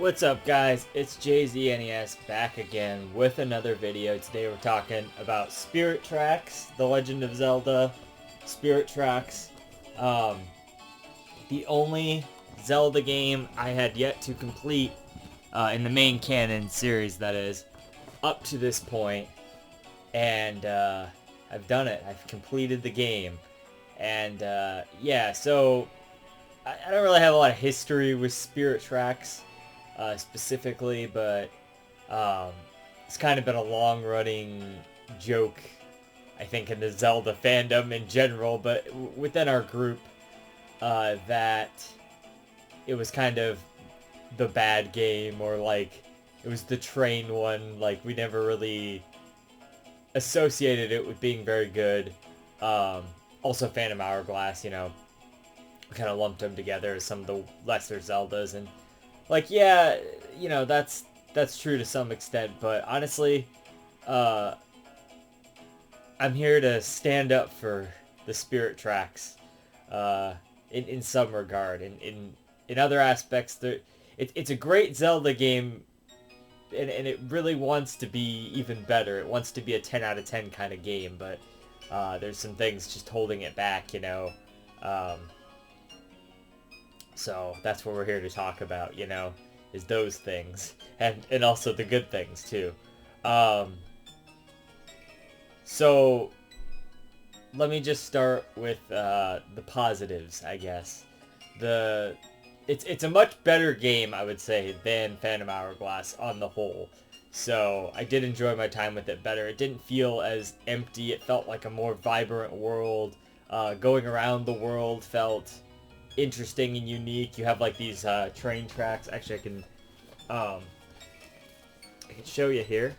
What's up, guys? It's JZNES back again with another video. Today we're talking about Spirit Tracks, The Legend of Zelda Spirit Tracks. The only Zelda game I had yet to complete in the main canon series, that is, up to this point. And I've done it. I've completed the game. And yeah, so I don't really have a lot of history with Spirit Tracks. Specifically, but it's kind of been a long-running joke, I think, in the Zelda fandom in general, but within our group, that it was kind of the bad game, or like it was the train one. Like, we never really associated it with being very good. Also, Phantom Hourglass, you know, we kind of lumped them together as some of the lesser Zeldas, and like, yeah, you know, that's true to some extent, but honestly, I'm here to stand up for the Spirit Tracks, in some regard. In other aspects, it's a great Zelda game, and it really wants to be even better. It wants to be a 10 out of 10 kind of game, but there's some things just holding it back, you know. So that's what we're here to talk about, you know, is those things, and also the good things too. So let me just start with the positives, I guess. It's a much better game, I would say, than Phantom Hourglass on the whole. So I did enjoy my time with it better. It didn't feel as empty. It felt like a more vibrant world. Going around the world felt interesting and unique. You have like these train tracks. Actually, I can show you here.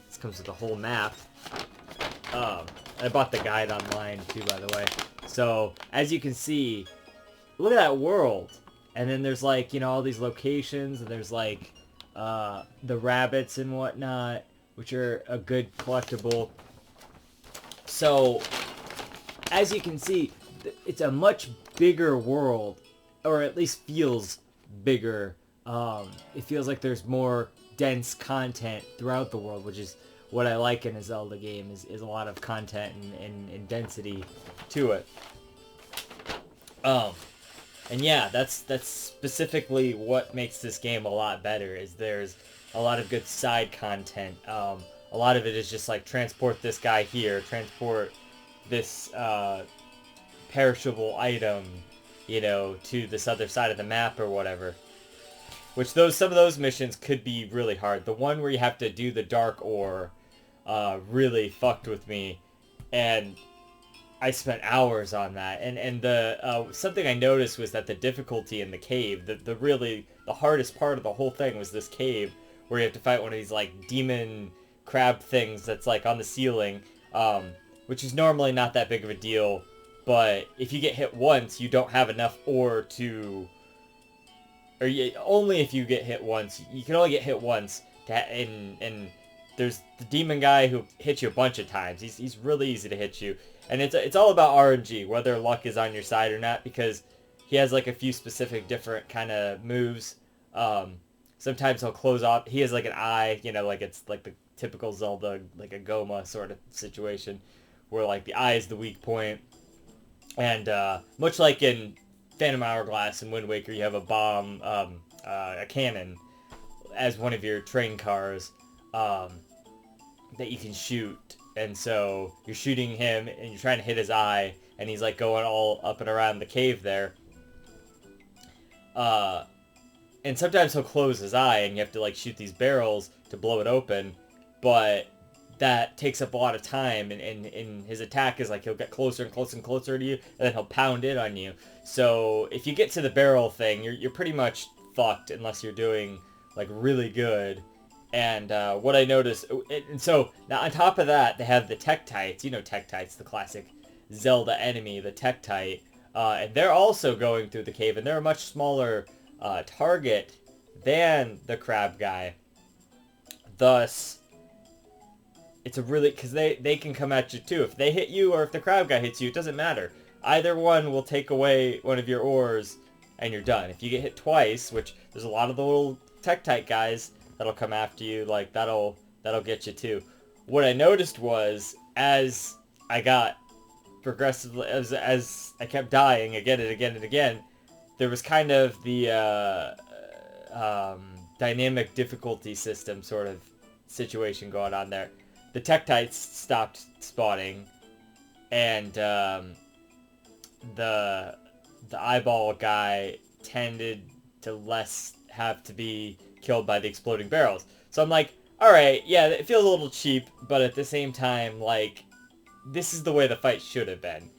This comes with a whole map. I bought the guide online too, by the way. So as you can see, look at that world. And then there's like, you know, all these locations, and there's like the rabbits and whatnot, which are a good collectible. So as you can see, it's a much bigger world, or at least feels bigger. It feels like there's more dense content throughout the world, which is what I like in a Zelda game, is a lot of content and density to it. And yeah, that's specifically what makes this game a lot better, is there's a lot of good side content. A lot of it is just like, transport this guy here, transport this perishable item, you know, to this other side of the map or whatever. Which some of those missions could be really hard. The one where you have to do the dark ore really fucked with me, and I spent hours on that. And the something I noticed was that the difficulty in the cave, the hardest part of the whole thing was this cave, where you have to fight one of these like demon crab things that's like on the ceiling, which is normally not that big of a deal. But if you get hit once, you don't have enough ore to... only if you get hit once. You can only get hit once. And there's the demon guy who hits you a bunch of times. He's really easy to hit you. And it's all about RNG, whether luck is on your side or not, because he has like a few specific different kind of moves. Sometimes he'll close off. He has like an eye, you know, like it's like the typical Zelda, like a Goma sort of situation, where like the eye is the weak point. And much like in Phantom Hourglass and Wind Waker, you have a bomb, a cannon, as one of your train cars that you can shoot. And so you're shooting him, and you're trying to hit his eye, and he's like going all up and around the cave there. And sometimes he'll close his eye, and you have to like shoot these barrels to blow it open, but that takes up a lot of time, and his attack is like, he'll get closer and closer and closer to you, and then he'll pound in on you. So if you get to the barrel thing, you're pretty much fucked, unless you're doing like really good. And what I noticed, and so now on top of that, they have the Tektites. You know Tektites, the classic Zelda enemy, the Tektite, and they're also going through the cave, and they're a much smaller target than the crab guy. Thus, it's a really, because they can come at you too. If they hit you, or if the crab guy hits you, it doesn't matter. Either one will take away one of your ores and you're done. If you get hit twice, which there's a lot of the little Tektite guys that'll come after you, like that'll get you too. What I noticed was as I got progressively, as I kept dying again and again and again, there was kind of the dynamic difficulty system sort of situation going on there. The Tektites stopped spawning, and the eyeball guy tended to less have to be killed by the exploding barrels. So I'm like, alright, yeah, it feels a little cheap, but at the same time, like, this is the way the fight should have been.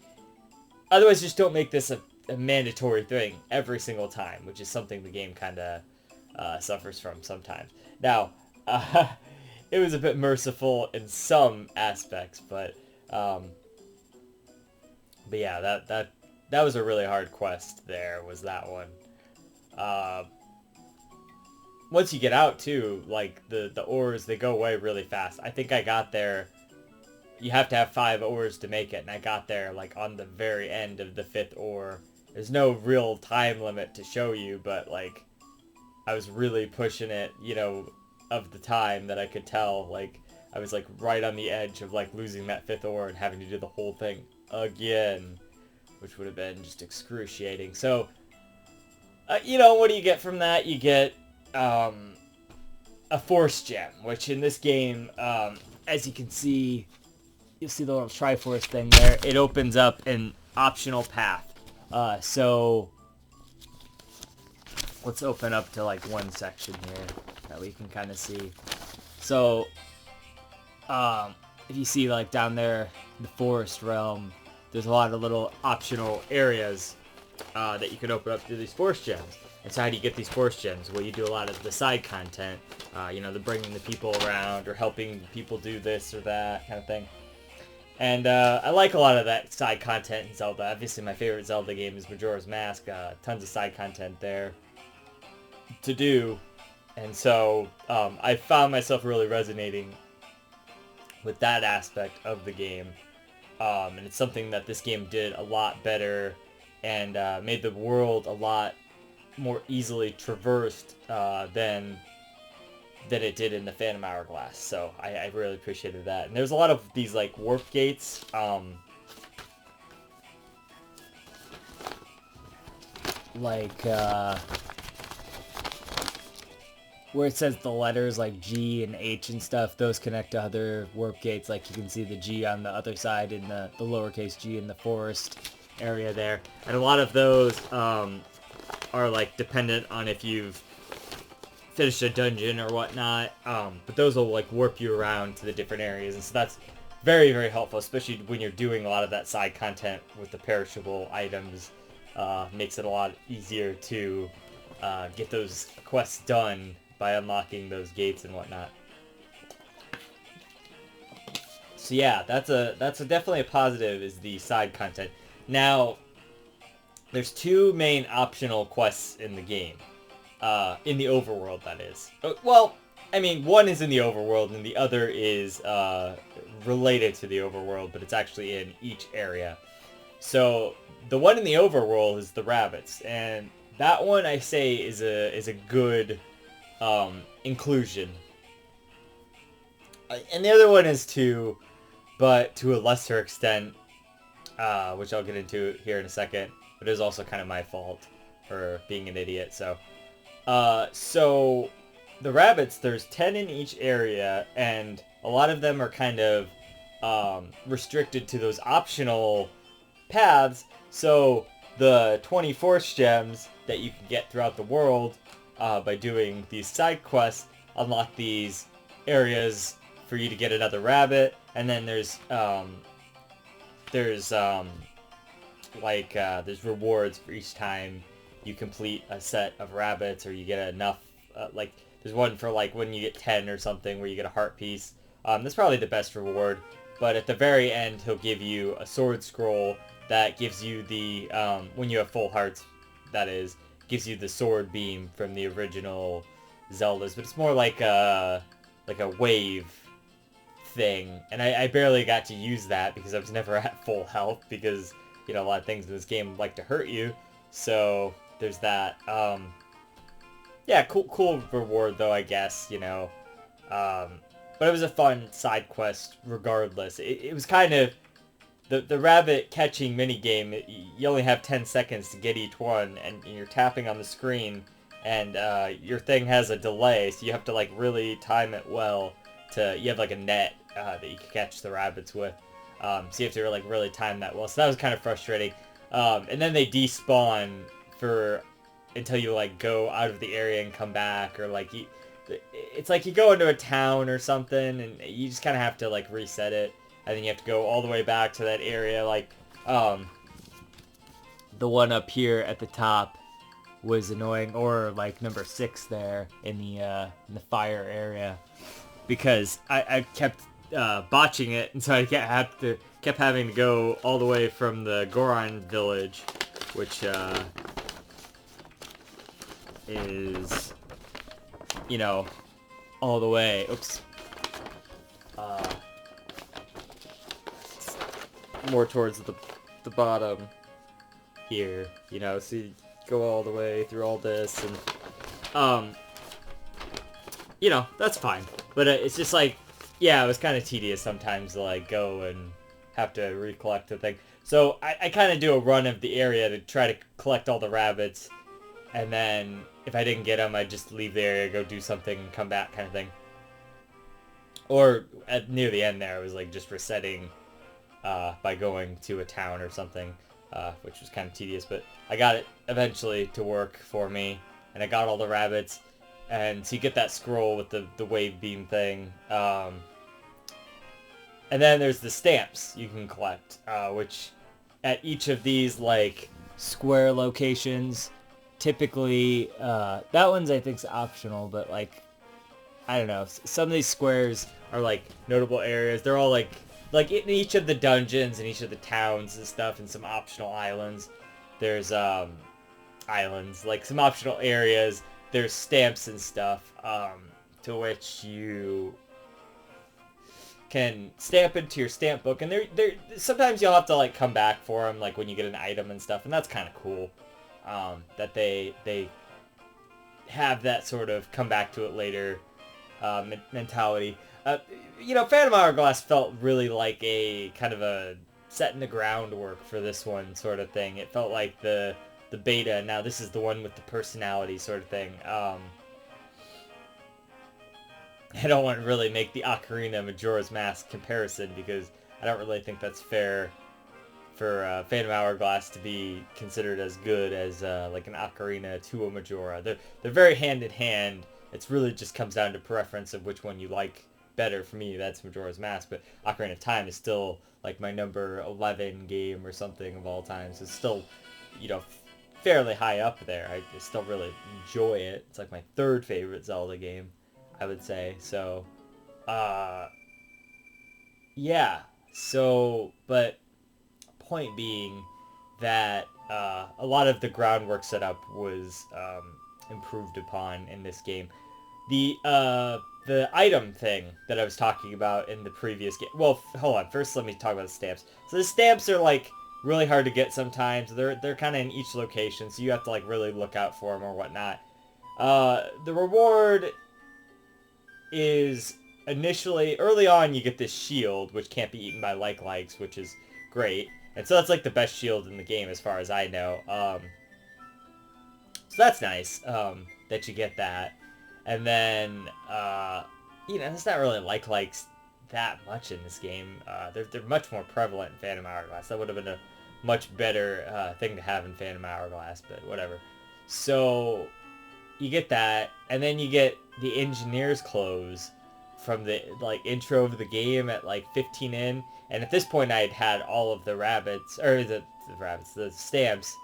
Otherwise, just don't make this a mandatory thing every single time, which is something the game kind of suffers from sometimes. Now, it was a bit merciful in some aspects, but yeah, that was a really hard quest there, was that one. Once you get out, too, like, the ores, they go away really fast. I think I got there, you have to have 5 ores to make it, and I got there, like, on the very end of the 5th ore. There's no real time limit to show you, but, like, I was really pushing it, you know, of the time that I could tell. Like, I was, like, right on the edge of, like, losing that 5th ore and having to do the whole thing again, which would have been just excruciating. So, you know, what do you get from that? You get a Force Gem, which in this game, as you can see, you'll see the little Triforce thing there. It opens up an optional path. So let's open up to like one section here that we can kind of see. So if you see like down there, the forest realm, there's a lot of little optional areas that you can open up through these Force Gems. And so how do you get these Force Gems? Well, you do a lot of the side content, you know, the bringing the people around or helping people do this or that kind of thing. And I like a lot of that side content in Zelda. Obviously, my favorite Zelda game is Majora's Mask. Tons of side content there to do. And so I found myself really resonating with that aspect of the game. And it's something that this game did a lot better and made the world a lot more easily traversed than it did in the Phantom Hourglass. So I really appreciated that. And there's a lot of these like warp gates. Where it says the letters like G and H and stuff, those connect to other warp gates. Like you can see the G on the other side in the lowercase g in the forest area there. And a lot of those are like dependent on if you've finished a dungeon or whatnot. But those will like warp you around to the different areas. And so that's very, very helpful, especially when you're doing a lot of that side content with the perishable items. Makes it a lot easier to get those quests done by unlocking those gates and whatnot. So yeah, that's definitely a positive, is the side content. Now, there's 2 main optional quests in the game. In the overworld, that is. Well, I mean, one is in the overworld and the other is related to the overworld, but it's actually in each area. So the one in the overworld is the rabbits, and that one I say is a good inclusion. And the other one is too, but to a lesser extent, which I'll get into here in a second. But it is also kind of my fault for being an idiot. So the rabbits, there's 10 in each area, and a lot of them are kind of restricted to those optional paths. So the 20 Force Gems that you can get throughout the world by doing these side quests unlock these areas for you to get another rabbit. And then there's rewards for each time you complete a set of rabbits, or you get enough, like there's one for like when you get 10 or something where you get a heart piece. That's probably the best reward, but at the very end he'll give you a sword scroll that gives you the, when you have full hearts, that is, gives you the sword beam from the original Zeldas, but it's more like a wave thing, and I barely got to use that because I was never at full health, because, you know, a lot of things in this game like to hurt you. So there's that. Yeah, cool reward though, I guess, but it was a fun side quest regardless. It was kind of the rabbit catching minigame. You only have 10 seconds to get each one, and you're tapping on the screen, and your thing has a delay, so you have to like really time it well. You have like a net that you can catch the rabbits with, so you have to like really time that well. So that was kind of frustrating. And then they despawn until you like go out of the area and come back, or like it's like you go into a town or something, and you just kind of have to like reset it, and then you have to go all the way back to that area. Like the one up here at the top was annoying, or like number 6 there in the fire area, because I kept botching it, and so I kept having to go all the way from the Goron village, which is, all the way. Oops. More towards the bottom here, so you go all the way through all this, and that's fine. But it's just like, yeah, it was kind of tedious sometimes to like go and have to recollect the thing. So I kind of do a run of the area to try to collect all the rabbits, and then if I didn't get them, I'd just leave the area, go do something, and come back, kind of thing. Or near the end there, I was like just resetting by going to a town or something, which was kind of tedious, but I got it eventually to work for me, and I got all the rabbits, and so you get that scroll with the wave beam thing, and then there's the stamps you can collect, which at each of these like square locations, typically that one's I think's optional, but like I don't know, some of these squares are like notable areas. They're all like in each of the dungeons and each of the towns and stuff, and some optional islands. There's islands, like some optional areas. There's stamps and stuff to which you can stamp into your stamp book, and they're sometimes you'll have to like come back for them, like when you get an item and stuff, and that's kind of cool. That they have that sort of come back to it later mentality. Phantom Hourglass felt really like a kind of a setting the groundwork for this one sort of thing. It felt like the beta. Now this is the one with the personality sort of thing. I don't want to really make the Ocarina Majora's Mask comparison, because I don't really think that's fair for Phantom Hourglass to be considered as good as like an Ocarina to a Majora. They're very hand in hand. It's really just comes down to preference of which one you like better. For me, that's Majora's Mask, but Ocarina of Time is still like my number 11 game or something of all time. So it's still, fairly high up there. I still really enjoy it. It's like my 3rd favorite Zelda game, I would say. So, yeah. So, but point being that a lot of the groundwork setup was improved upon in this game. The item thing that I was talking about in the previous game. Well, hold on. First, let me talk about the stamps. So the stamps are like really hard to get sometimes. They're kind of in each location, so you have to like really look out for them or whatnot. The reward is initially early on you get this shield, which can't be eaten by likes, which is great. And so that's like the best shield in the game as far as I know. So that's nice that you get that. And then, it's not really likes that much in this game. They're much more prevalent in Phantom Hourglass. That would have been a much better thing to have in Phantom Hourglass, but whatever. So you get that, and then you get the engineer's clothes from the like intro of the game at like 15 in. And at this point, I had all of the rabbits, or the stamps.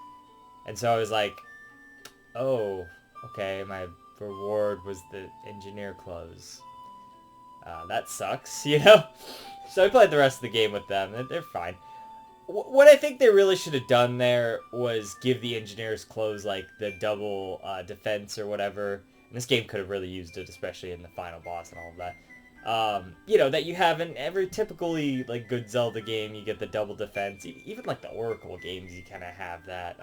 And so I was like, oh, okay, my reward was the engineer clothes. That sucks, So I played the rest of the game with them, and they're fine. What I think they really should have done there was give the engineer's clothes, like, the double defense or whatever. And this game could have really used it, especially in the final boss and all of that. That you have in every typically, like, good Zelda game, you get the double defense. Even, like, the Oracle games, you kind of have that.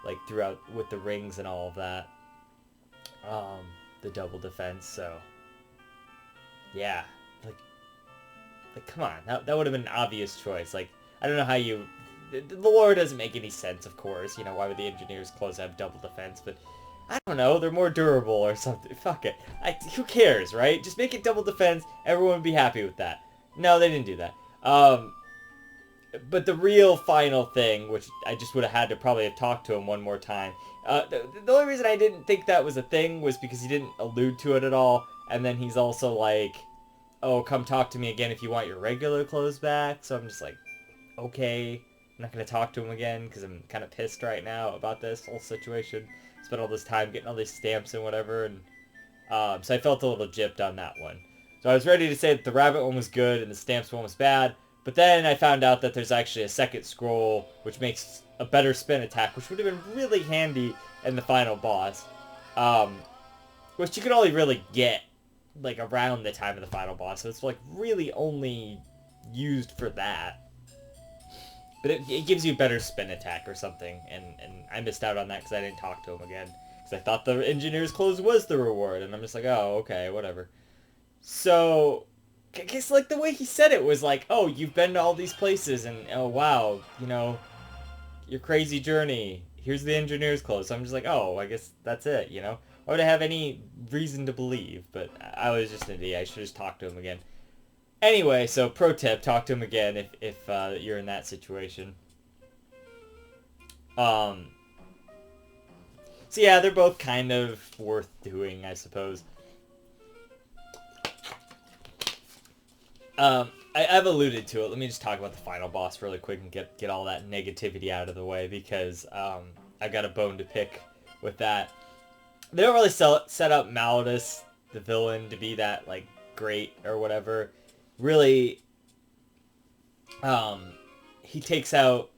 like throughout with the rings and all of that. The double defense. So yeah, like come on, that would have been an obvious choice. Like I don't know how you. The lore doesn't make any sense, of course. You know, why would the engineer's clothes have double defense? But I don't know, they're more durable or something. Fuck it. Who cares, right? Just make it double defense. Everyone would be happy with that. No, they didn't do that. But the real final thing, which I just would have had to probably have talked to him one more time. The only reason I didn't think that was a thing was because he didn't allude to it at all. And then he's also like, oh, come talk to me again if you want your regular clothes back. So I'm just like, okay. I'm not going to talk to him again because I'm kind of pissed right now about this whole situation. Spent all this time getting all these stamps and whatever. And so I felt a little gypped on that one. So I was ready to say that the rabbit one was good and the stamps one was bad. But then I found out that there's actually a second scroll, which makes a better spin attack, which would have been really handy in the final boss. Which you could only really get, like, around the time of the final boss. So it's, like, really only used for that. But it gives you a better spin attack or something. And I missed out on that because I didn't talk to him again. Because I thought the engineer's clothes was the reward. And I'm just like, oh, okay, whatever. So I guess, like, the way he said it was like, oh, you've been to all these places, and, oh, wow, you know, your crazy journey. Here's the engineer's clothes. So I'm just like, oh, I guess that's it, you know? Why would I have any reason to believe? But I was just an idiot. I should just talk to him again. Anyway, so pro tip, talk to him again if you're in that situation. So yeah, they're both kind of worth doing, I suppose. I've alluded to it. Let me just talk about the final boss really quick and get all that negativity out of the way because I've got a bone to pick with that. They don't really set up Malladus, the villain, to be that, like, great or whatever. Really, he takes out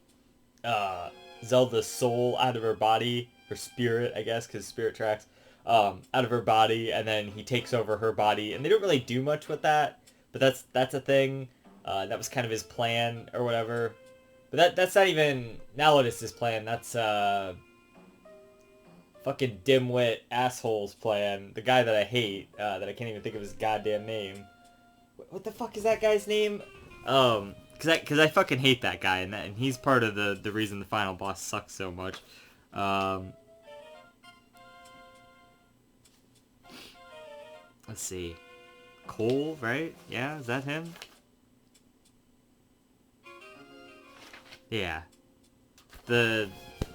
Zelda's soul out of her body, her spirit, I guess, because spirit tracks, out of her body, and then he takes over her body, and they don't really do much with that. But that's a thing. That was kind of his plan or whatever. But that's not even Malladus' plan. That's fucking dimwit asshole's plan. The guy that I hate. That I can't even think of his goddamn name. What the fuck is that guy's name? Cause I fucking hate that guy, and he's part of the reason the final boss sucks so much. Let's see. Cole, right? Yeah, is that him? Yeah. The,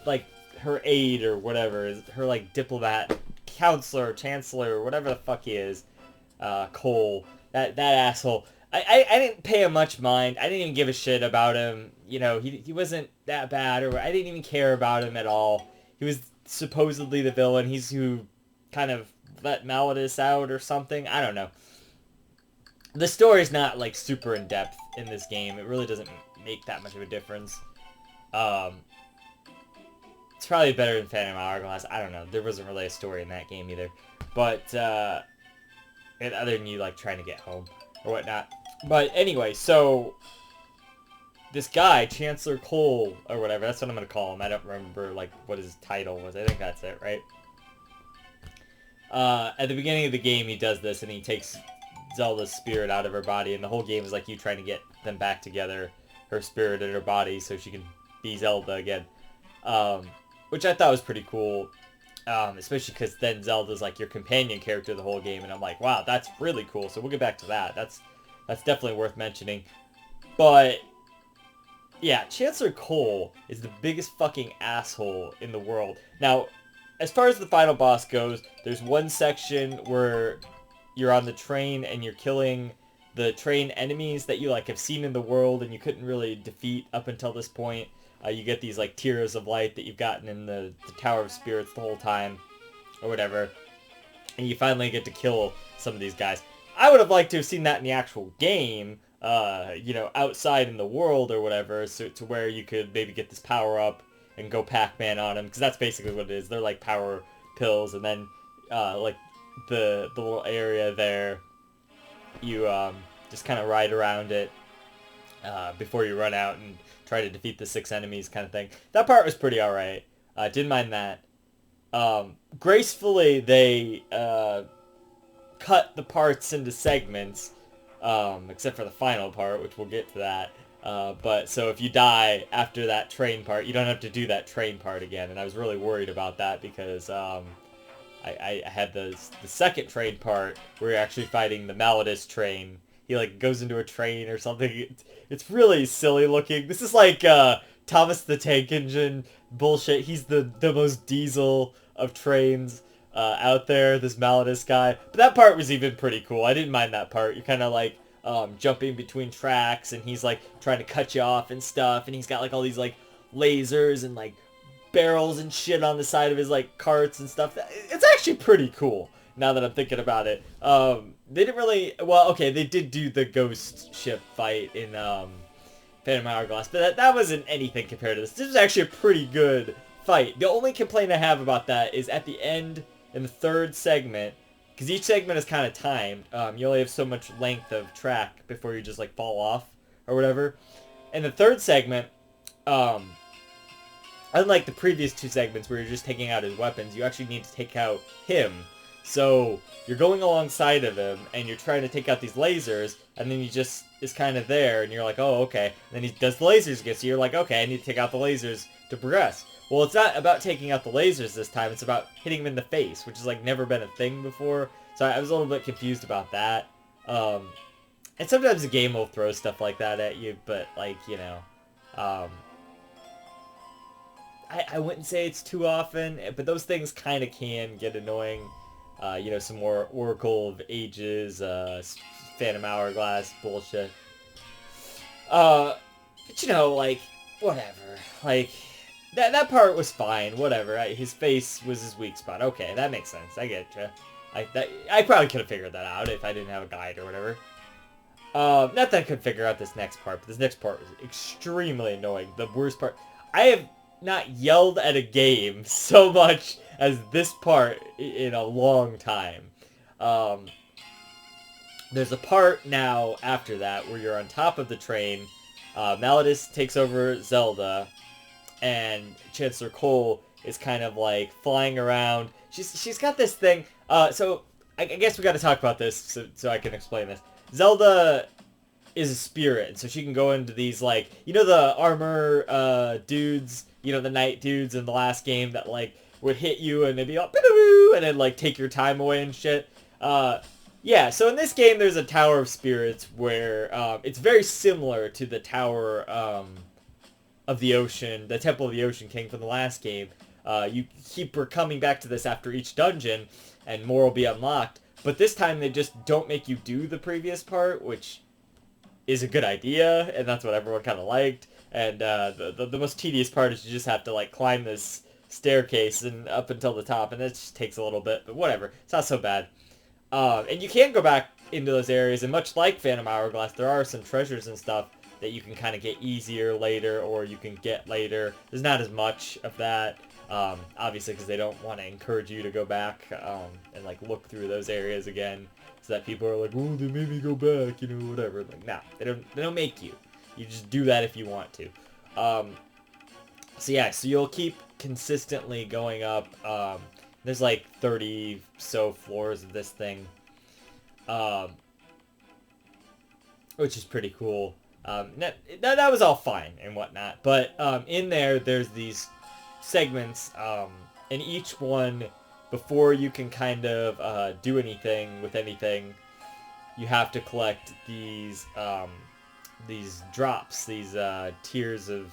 like, her aide or whatever, is her, like, diplomat, counselor, chancellor, whatever the fuck he is, Cole, that asshole. I didn't pay him much mind. I didn't even give a shit about him. You know, he wasn't that bad, or I didn't even care about him at all. He was supposedly the villain. He's who kind of let Malladus out or something. I don't know. The story's not, like, super in-depth in this game. It really doesn't make that much of a difference. It's probably better than Phantom Hourglass. I don't know. There wasn't really a story in that game either. But, and other than you, like, trying to get home or whatnot. But anyway, so this guy, Chancellor Cole, or whatever, that's what I'm going to call him. I don't remember, like, what his title was. I think that's it, right? At the beginning of the game, he does this, and he takes Zelda's spirit out of her body, and the whole game is like you trying to get them back together, her spirit and her body, so she can be Zelda again. Which I thought was pretty cool, especially because then Zelda's like your companion character the whole game, and I'm like, wow, that's really cool. So we'll get back to that. That's definitely worth mentioning. But yeah, Chancellor Cole is the biggest fucking asshole in the world. Now, as far as the final boss goes, there's one section where you're on the train and you're killing the train enemies that you, like, have seen in the world and you couldn't really defeat up until this point. You get these, like, tears of light that you've gotten in the Tower of Spirits the whole time, or whatever. And you finally get to kill some of these guys. I would have liked to have seen that in the actual game, you know, outside in the world or whatever, so to where you could maybe get this power up and go Pac-Man on them, because that's basically what it is. They're like power pills, and then, like, the little area there, you just kind of ride around it before you run out and try to defeat the 6 enemies kind of thing. That part was pretty alright. Didn't mind that. Gracefully, they cut the parts into segments, except for the final part, which we'll get to that. But so if you die after that train part, you don't have to do that train part again. And I was really worried about that because I had the second train part where you're actually fighting the Maladus train. He like goes into a train or something. It's really silly looking. This is like Thomas the Tank Engine bullshit. He's the most diesel of trains out there, this Maladus guy. But that part was even pretty cool. I didn't mind that part. You're kind of like jumping between tracks, and he's like trying to cut you off and stuff, and he's got like all these like lasers and like barrels and shit on the side of his like carts and stuff. It's actually pretty cool now that I'm thinking about it. They didn't really, well, okay, they did do the ghost ship fight in Phantom Hourglass, but that wasn't anything compared to this. This was actually a pretty good fight. The only complaint I have about that is at the end in the third segment, because each segment is kind of timed. You only have so much length of track before you just like fall off or whatever. In the third segment, unlike the previous two segments where you're just taking out his weapons, you actually need to take out him. So you're going alongside of him, and you're trying to take out these lasers, and then he just is kind of there, and you're like, oh, okay. And then he does the lasers again, so you're like, okay, I need to take out the lasers to progress. Well, it's not about taking out the lasers this time, it's about hitting him in the face, which has like never been a thing before. So I was a little bit confused about that. And sometimes the game will throw stuff like that at you, but like, you know, I wouldn't say it's too often, but those things kind of can get annoying. You know, some more Oracle of Ages, Phantom Hourglass bullshit. But you know, like, whatever. Like, that part was fine, whatever. His face was his weak spot. Okay, that makes sense. I get you. I probably could have figured that out if I didn't have a guide or whatever. Not that I could figure out this next part, but this next part was extremely annoying. The worst part. I have not yelled at a game so much as this part in a long time. There's a part now after that where you're on top of the train. Maladus takes over Zelda, and Chancellor Cole is kind of like flying around. She's got this thing. So I guess we got to talk about this so I can explain this. Zelda is a spirit, and so she can go into these, like, you know, the armor dudes, you know, the knight dudes in the last game that like would hit you and they'd be like, and then like take your time away and shit. Yeah, so in this game there's a Tower of Spirits where it's very similar to the Tower of the Ocean, the Temple of the Ocean King from the last game. You keep coming back to this after each dungeon, and more will be unlocked. But this time they just don't make you do the previous part, which is a good idea, and that's what everyone kind of liked. And the most tedious part is you just have to like climb this staircase and up until the top, and it just takes a little bit, but whatever. It's not so bad. And you can go back into those areas, and much like Phantom Hourglass, there are some treasures and stuff that you can kind of get easier later, or you can get later. There's not as much of that, obviously, because they don't want to encourage you to go back and like look through those areas again, so that people are like, oh, they made me go back, you know, whatever. Like, nah, they don't make you. You just do that if you want to. So yeah, so you'll keep consistently going up. There's like 30 so floors of this thing, which is pretty cool. That was all fine and whatnot, but in there's these segments, and each one, before you can kind of do anything with anything, you have to collect these drops, these tears of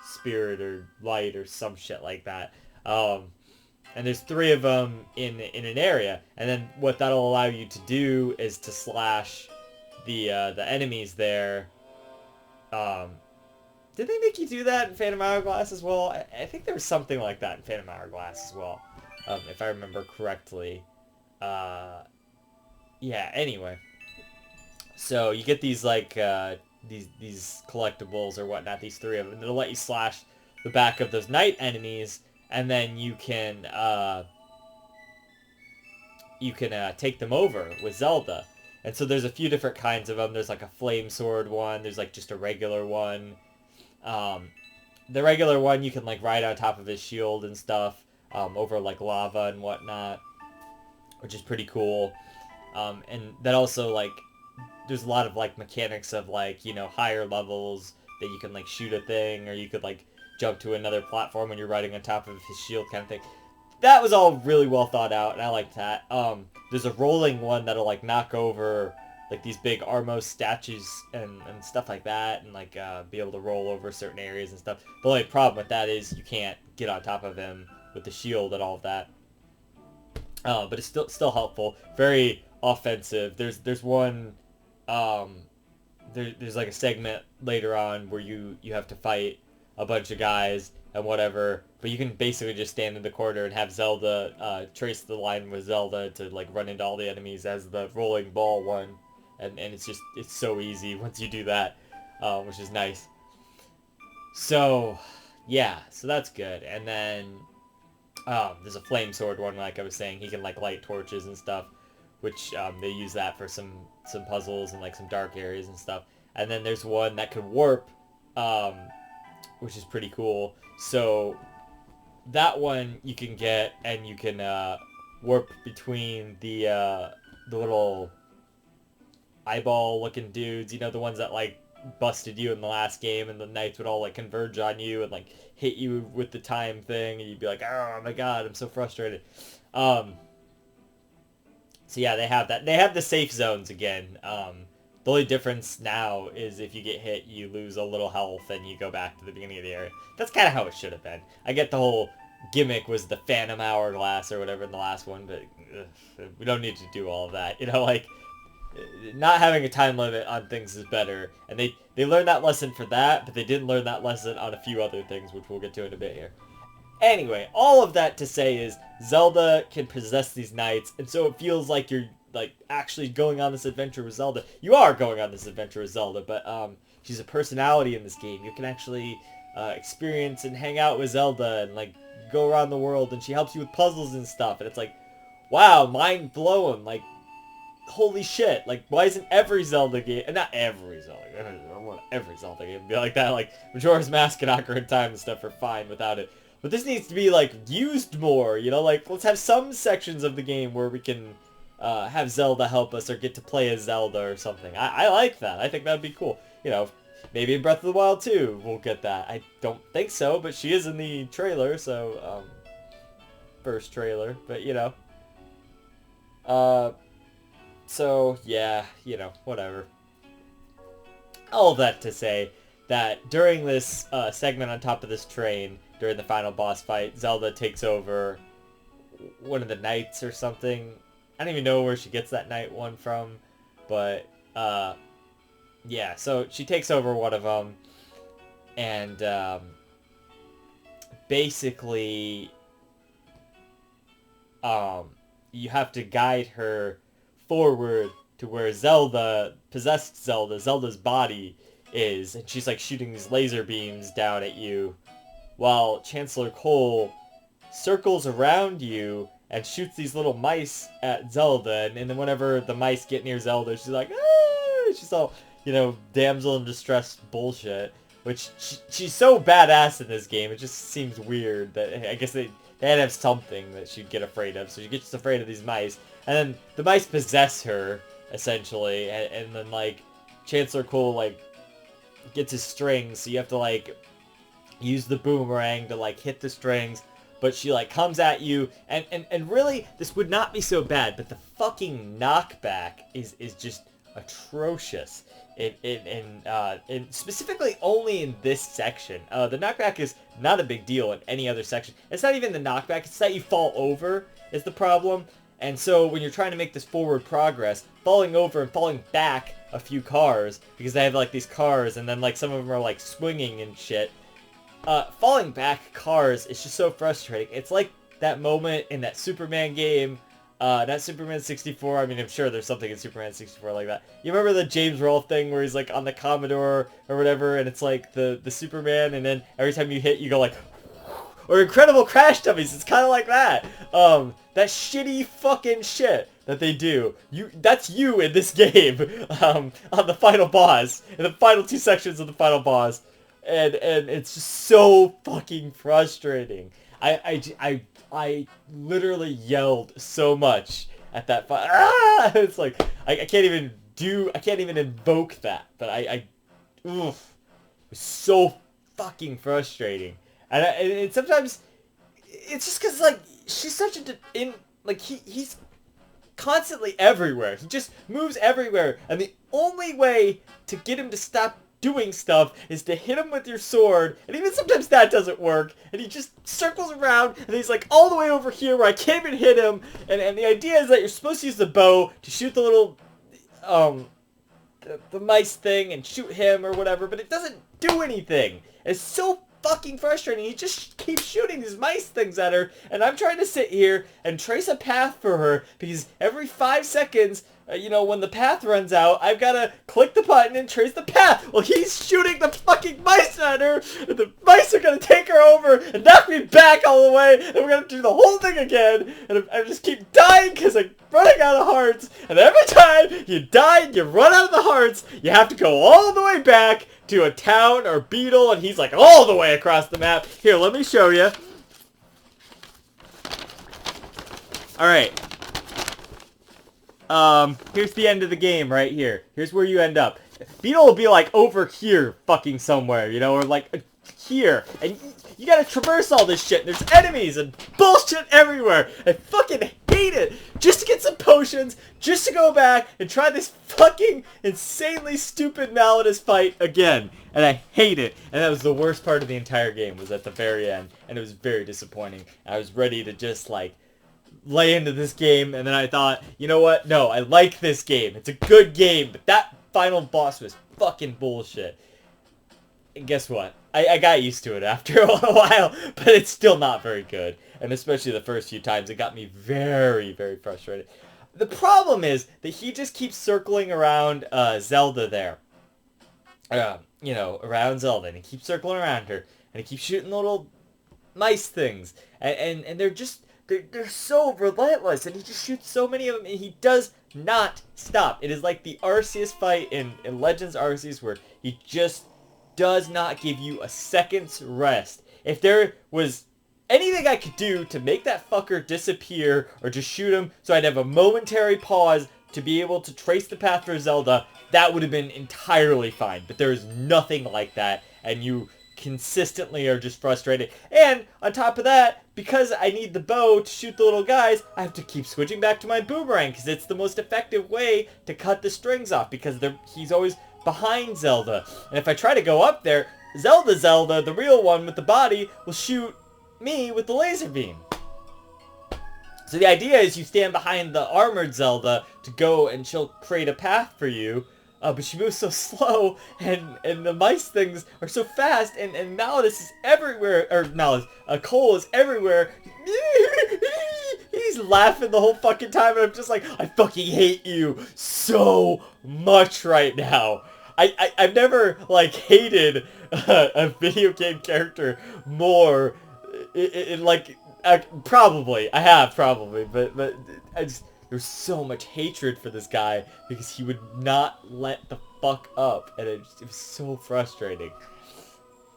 spirit or light or some shit like that. And there's 3 of them in an area, and then what that'll allow you to do is to slash the enemies there. Did they make you do that in Phantom Hourglass as well? I think there was something like that in Phantom Hourglass as well, if I remember correctly. Yeah, anyway. So you get these like these collectibles or whatnot, these 3 of them. They'll let you slash the back of those knight enemies, and then you can take them over with Zelda. And so there's a few different kinds of them. There's like a flame sword one. There's like just a regular one. the regular one, you can like ride on top of his shield and stuff, over like lava and whatnot, which is pretty cool. And that also like there's a lot of like mechanics of like, you know, higher levels that you can like shoot a thing, or you could like jump to another platform when you're riding on top of his shield kind of thing. That was all really well thought out, and I liked that. There's a rolling one that'll like knock over like these big Armos statues and stuff like that, and like be able to roll over certain areas and stuff. The only problem with that is you can't get on top of him with the shield and all of that. But it's still helpful. Very offensive. There's one. There's like a segment later on where you have to fight a bunch of guys and whatever, but you can basically just stand in the corner and have Zelda trace the line with Zelda to like run into all the enemies as the rolling ball one, and it's so easy once you do that, which is nice. So yeah, so that's good. And then there's a flame sword one, like I was saying. He can like light torches and stuff, which they use that for some puzzles and like some dark areas and stuff. And then there's one that could warp, which is pretty cool. So that one you can get, and you can warp between the little eyeball looking dudes, you know, the ones that like busted you in the last game, and the knights would all like converge on you and like hit you with the time thing, and you'd be like, oh my god, I'm so frustrated. So yeah, they have that. They have the safe zones again. The only difference now is if you get hit, you lose a little health and you go back to the beginning of the area. That's kind of how it should have been. I get the whole gimmick was the Phantom Hourglass or whatever in the last one, but we don't need to do all of that. You know, like, not having a time limit on things is better. And they learned that lesson for that, but they didn't learn that lesson on a few other things, which we'll get to in a bit here. Anyway, all of that to say is Zelda can possess these knights, and so it feels like you're like actually going on this adventure with Zelda. You are going on this adventure with Zelda, but she's a personality in this game. You can actually experience and hang out with Zelda and like go around the world, and she helps you with puzzles and stuff. And it's like, wow, mind blowing. Like, holy shit. Like, why isn't every Zelda game, and not every Zelda game, I don't want every Zelda game to be like that. Like, Majora's Mask and Ocarina of Time and stuff are fine without it. But this needs to be, like, used more, you know? Like, let's have some sections of the game where we can have Zelda help us or get to play as Zelda or something. I like that. I think that'd be cool. You know, maybe in Breath of the Wild 2 we'll get that. I don't think so, but she is in the trailer, so, first trailer. But, you know. So, yeah, you know, whatever. All that to say that during this segment on top of this train, during the final boss fight, Zelda takes over one of the knights or something. I don't even know where she gets that knight one from, but yeah, so she takes over one of them, and basically you have to guide her forward to where possessed Zelda's body is, and she's like shooting these laser beams down at you, while Chancellor Cole circles around you and shoots these little mice at Zelda, and then whenever the mice get near Zelda, she's like, ah! She's all, you know, damsel in distress bullshit, which she's so badass in this game, it just seems weird that, I guess they had to have something that she'd get afraid of, so she gets afraid of these mice, and then the mice possess her, essentially, and then, like, Chancellor Cole, like, gets his strings, so you have to, like, use the boomerang to, like, hit the strings, but she, like, comes at you, and really, this would not be so bad, but the fucking knockback is just atrocious. In specifically only in this section. The knockback is not a big deal in any other section. It's not even the knockback, it's that you fall over is the problem. And so when you're trying to make this forward progress, falling over and falling back a few cars, because they have like these cars, and then like some of them are like swinging and shit, falling back cars is just so frustrating. It's like that moment in that Superman game, not Superman 64, I mean, I'm sure there's something in Superman 64 like that. You remember the James Rolfe thing where he's like on the Commodore or whatever, and it's like the Superman, and then every time you hit, you go like, or Incredible Crash Dummies, it's kind of like that. That shitty fucking shit that they do. That's you in this game, on the final boss, in the final two sections of the final boss. and it's just so fucking frustrating. I literally yelled so much at that fight. Ah! It's like I can't even invoke that. But oof, it was so fucking frustrating. And sometimes it's just because like she's such he's constantly everywhere. He just moves everywhere, and the only way to get him to stop doing stuff is to hit him with your sword, and even sometimes that doesn't work, and he just circles around, and he's like all the way over here where I can't even hit him, and the idea is that you're supposed to use the bow to shoot the little, the mice thing and shoot him or whatever, but it doesn't do anything. It's so fucking frustrating. He just keeps shooting these mice things at her, and I'm trying to sit here and trace a path for her because every 5 seconds, when the path runs out, I've got to click the button and trace the path. Well, he's shooting the fucking mice at her, and the mice are going to take her over and knock me back all the way, and we're going to do the whole thing again, and I just keep dying because I'm running out of hearts, and every time you die and you run out of the hearts, you have to go all the way back to a town or beetle, and he's like all the way across the map. Here, let me show you. Alright. Here's the end of the game right here. Here's where you end up. Beetle will be like over here fucking somewhere, or like here. And you gotta traverse all this shit. There's enemies and bullshit everywhere. I fucking hate it. Just to get some potions, just to go back and try this fucking insanely stupid Malladus fight again. And I hate it. And that was the worst part of the entire game, was at the very end. And it was very disappointing. I was ready to just like lay into this game, and then I thought, you know what? No, I like this game. It's a good game, but that final boss was fucking bullshit. And guess what? I got used to it after a while, but it's still not very good. And especially the first few times, it got me very, very frustrated. The problem is that he just keeps circling around Zelda there. Around Zelda, and he keeps circling around her, and he keeps shooting little mice things. And they're just... They're so relentless, and he just shoots so many of them, and he does not stop. It is like the Arceus fight in Legends Arceus, where he just does not give you a second's rest. If there was anything I could do to make that fucker disappear, or just shoot him so I'd have a momentary pause to be able to trace the path for Zelda, that would have been entirely fine. But there is nothing like that, and you consistently are just frustrated. And on top of that, because I need the bow to shoot the little guys, I have to keep switching back to my boomerang because it's the most effective way to cut the strings off, because he's always behind Zelda. And if I try to go up there, Zelda, the real one with the body, will shoot me with the laser beam. So the idea is you stand behind the armored Zelda to go, and she'll create a path for you. But she moves so slow, and the mice things are so fast, and Malladus is everywhere, or Malladus, Cole is everywhere. He's laughing the whole fucking time, and I'm just like, I fucking hate you so much right now. I've never, like, hated a video game character more, probably, I have, probably, but I just... There's so much hatred for this guy because he would not let the fuck up, and it was so frustrating.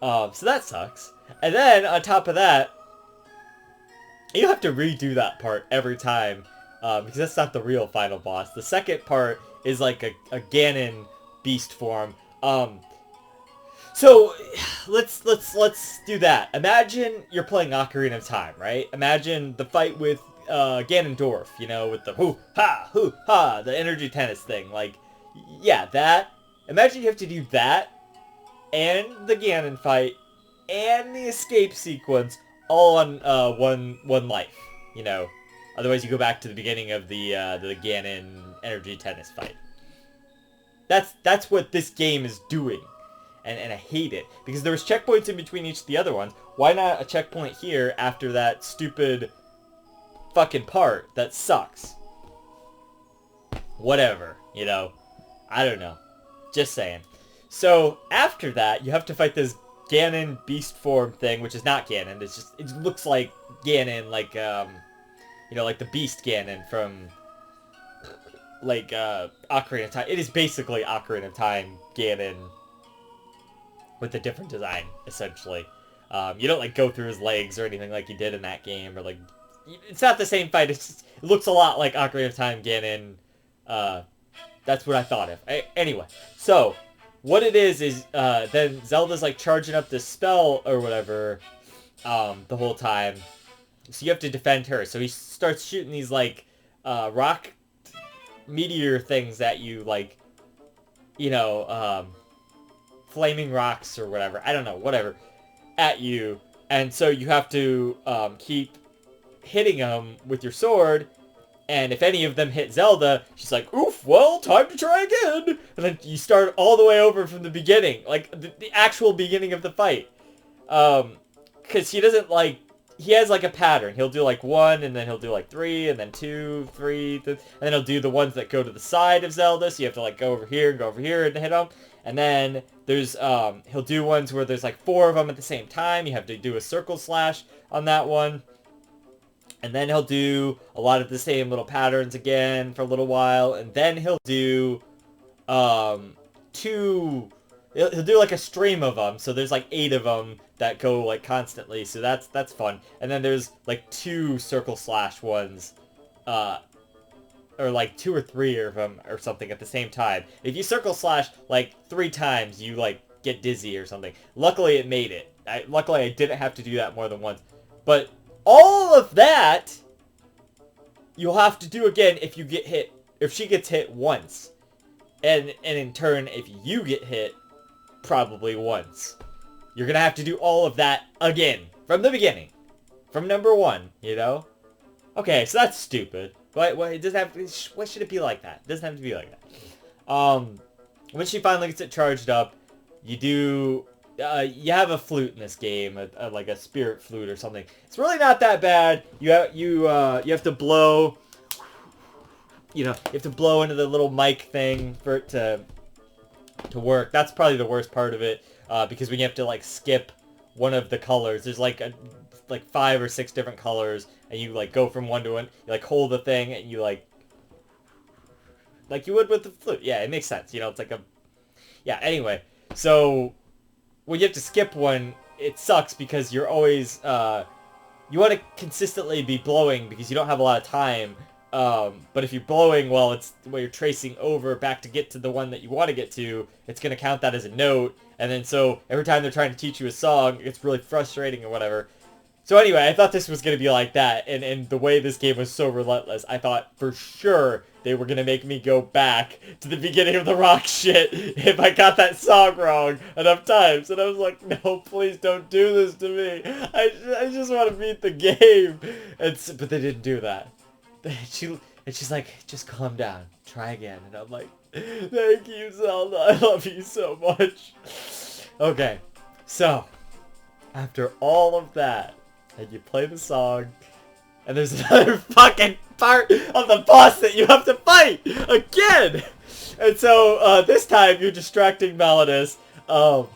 So that sucks. And then, on top of that, you have to redo that part every time, because that's not the real final boss. The second part is like a Ganon beast form. So, let's do that. Imagine you're playing Ocarina of Time, right? Imagine the fight with Ganondorf, with the hoo-ha, the energy tennis thing. Like, yeah, that. Imagine you have to do that, and the Ganon fight, and the escape sequence, all on one life, Otherwise you go back to the beginning of the Ganon energy tennis fight. That's what this game is doing. And I hate it. Because there was checkpoints in between each of the other ones. Why not a checkpoint here after that stupid fucking part that sucks? Whatever, I don't know. Just saying. So, after that, you have to fight this Ganon beast form thing, which is not Ganon. It looks like Ganon, like, like the beast Ganon from, like, Ocarina of Time. It is basically Ocarina of Time Ganon with a different design, essentially. You don't like go through his legs or anything like you did in that game, or like it's not the same fight. It looks a lot like Ocarina of Time Ganon. That's what I thought of. Anyway, so what it is then Zelda's like charging up this spell or whatever the whole time. So you have to defend her. So he starts shooting these like rock meteor things at you, like, you know, flaming rocks or whatever. I don't know, whatever, at you. And so you have to keep hitting them with your sword. And if any of them hit Zelda, she's like, oof, well, time to try again. And then you start all the way over from the beginning. Like, the actual beginning of the fight. Because he doesn't, like, he has, like, a pattern. He'll do, like, 1, and then he'll do, like, 3, and then 2, 3, and then he'll do the ones that go to the side of Zelda, so you have to, like, go over here and hit them. And then there's, he'll do ones where there's, like, 4 of them at the same time. You have to do a circle slash on that one. And then he'll do a lot of the same little patterns again for a little while. And then he'll do, he'll do like a stream of them. So there's like 8 of them that go like constantly. So that's fun. And then there's like 2 circle slash ones, or like 2 or 3 of them or something at the same time. If you circle slash like 3 times, you like get dizzy or something. Luckily it made it. Luckily I didn't have to do that more than once. But all of that you'll have to do again if you get hit, if she gets hit once. And in turn, if you get hit, probably once. You're gonna have to do all of that again, from the beginning. From number 1, you know? Okay, so that's stupid. But it doesn't have, why should it be like that? It doesn't have to be like that. When she finally gets it charged up, you do... you have a flute in this game, like a spirit flute or something. It's really not that bad. You have to blow, you have to blow into the little mic thing for it to work. That's probably the worst part of it, because when you have to like skip one of the colors, there's like 5 or 6 different colors, and you like go from one to one. You like hold the thing and you like you would with the flute. Yeah, it makes sense. It's like a, yeah. Anyway, so when you have to skip one, it sucks because you're always, you want to consistently be blowing because you don't have a lot of time. But if you're blowing while you're tracing over back to get to the one that you want to get to, it's going to count that as a note. And then so every time they're trying to teach you a song, it's really frustrating or whatever. So anyway, I thought this was going to be like that. And the way this game was so relentless, I thought for sure they were going to make me go back to the beginning of the rock shit if I got that song wrong enough times. And I was like, no, please don't do this to me. I just want to beat the game. But they didn't do that. She's like, just calm down. Try again. And I'm like, thank you, Zelda. I love you so much. Okay, so after all of that, and you play the song, and there's another fucking part of the boss that you have to fight again. And so this time you're distracting Malladus, so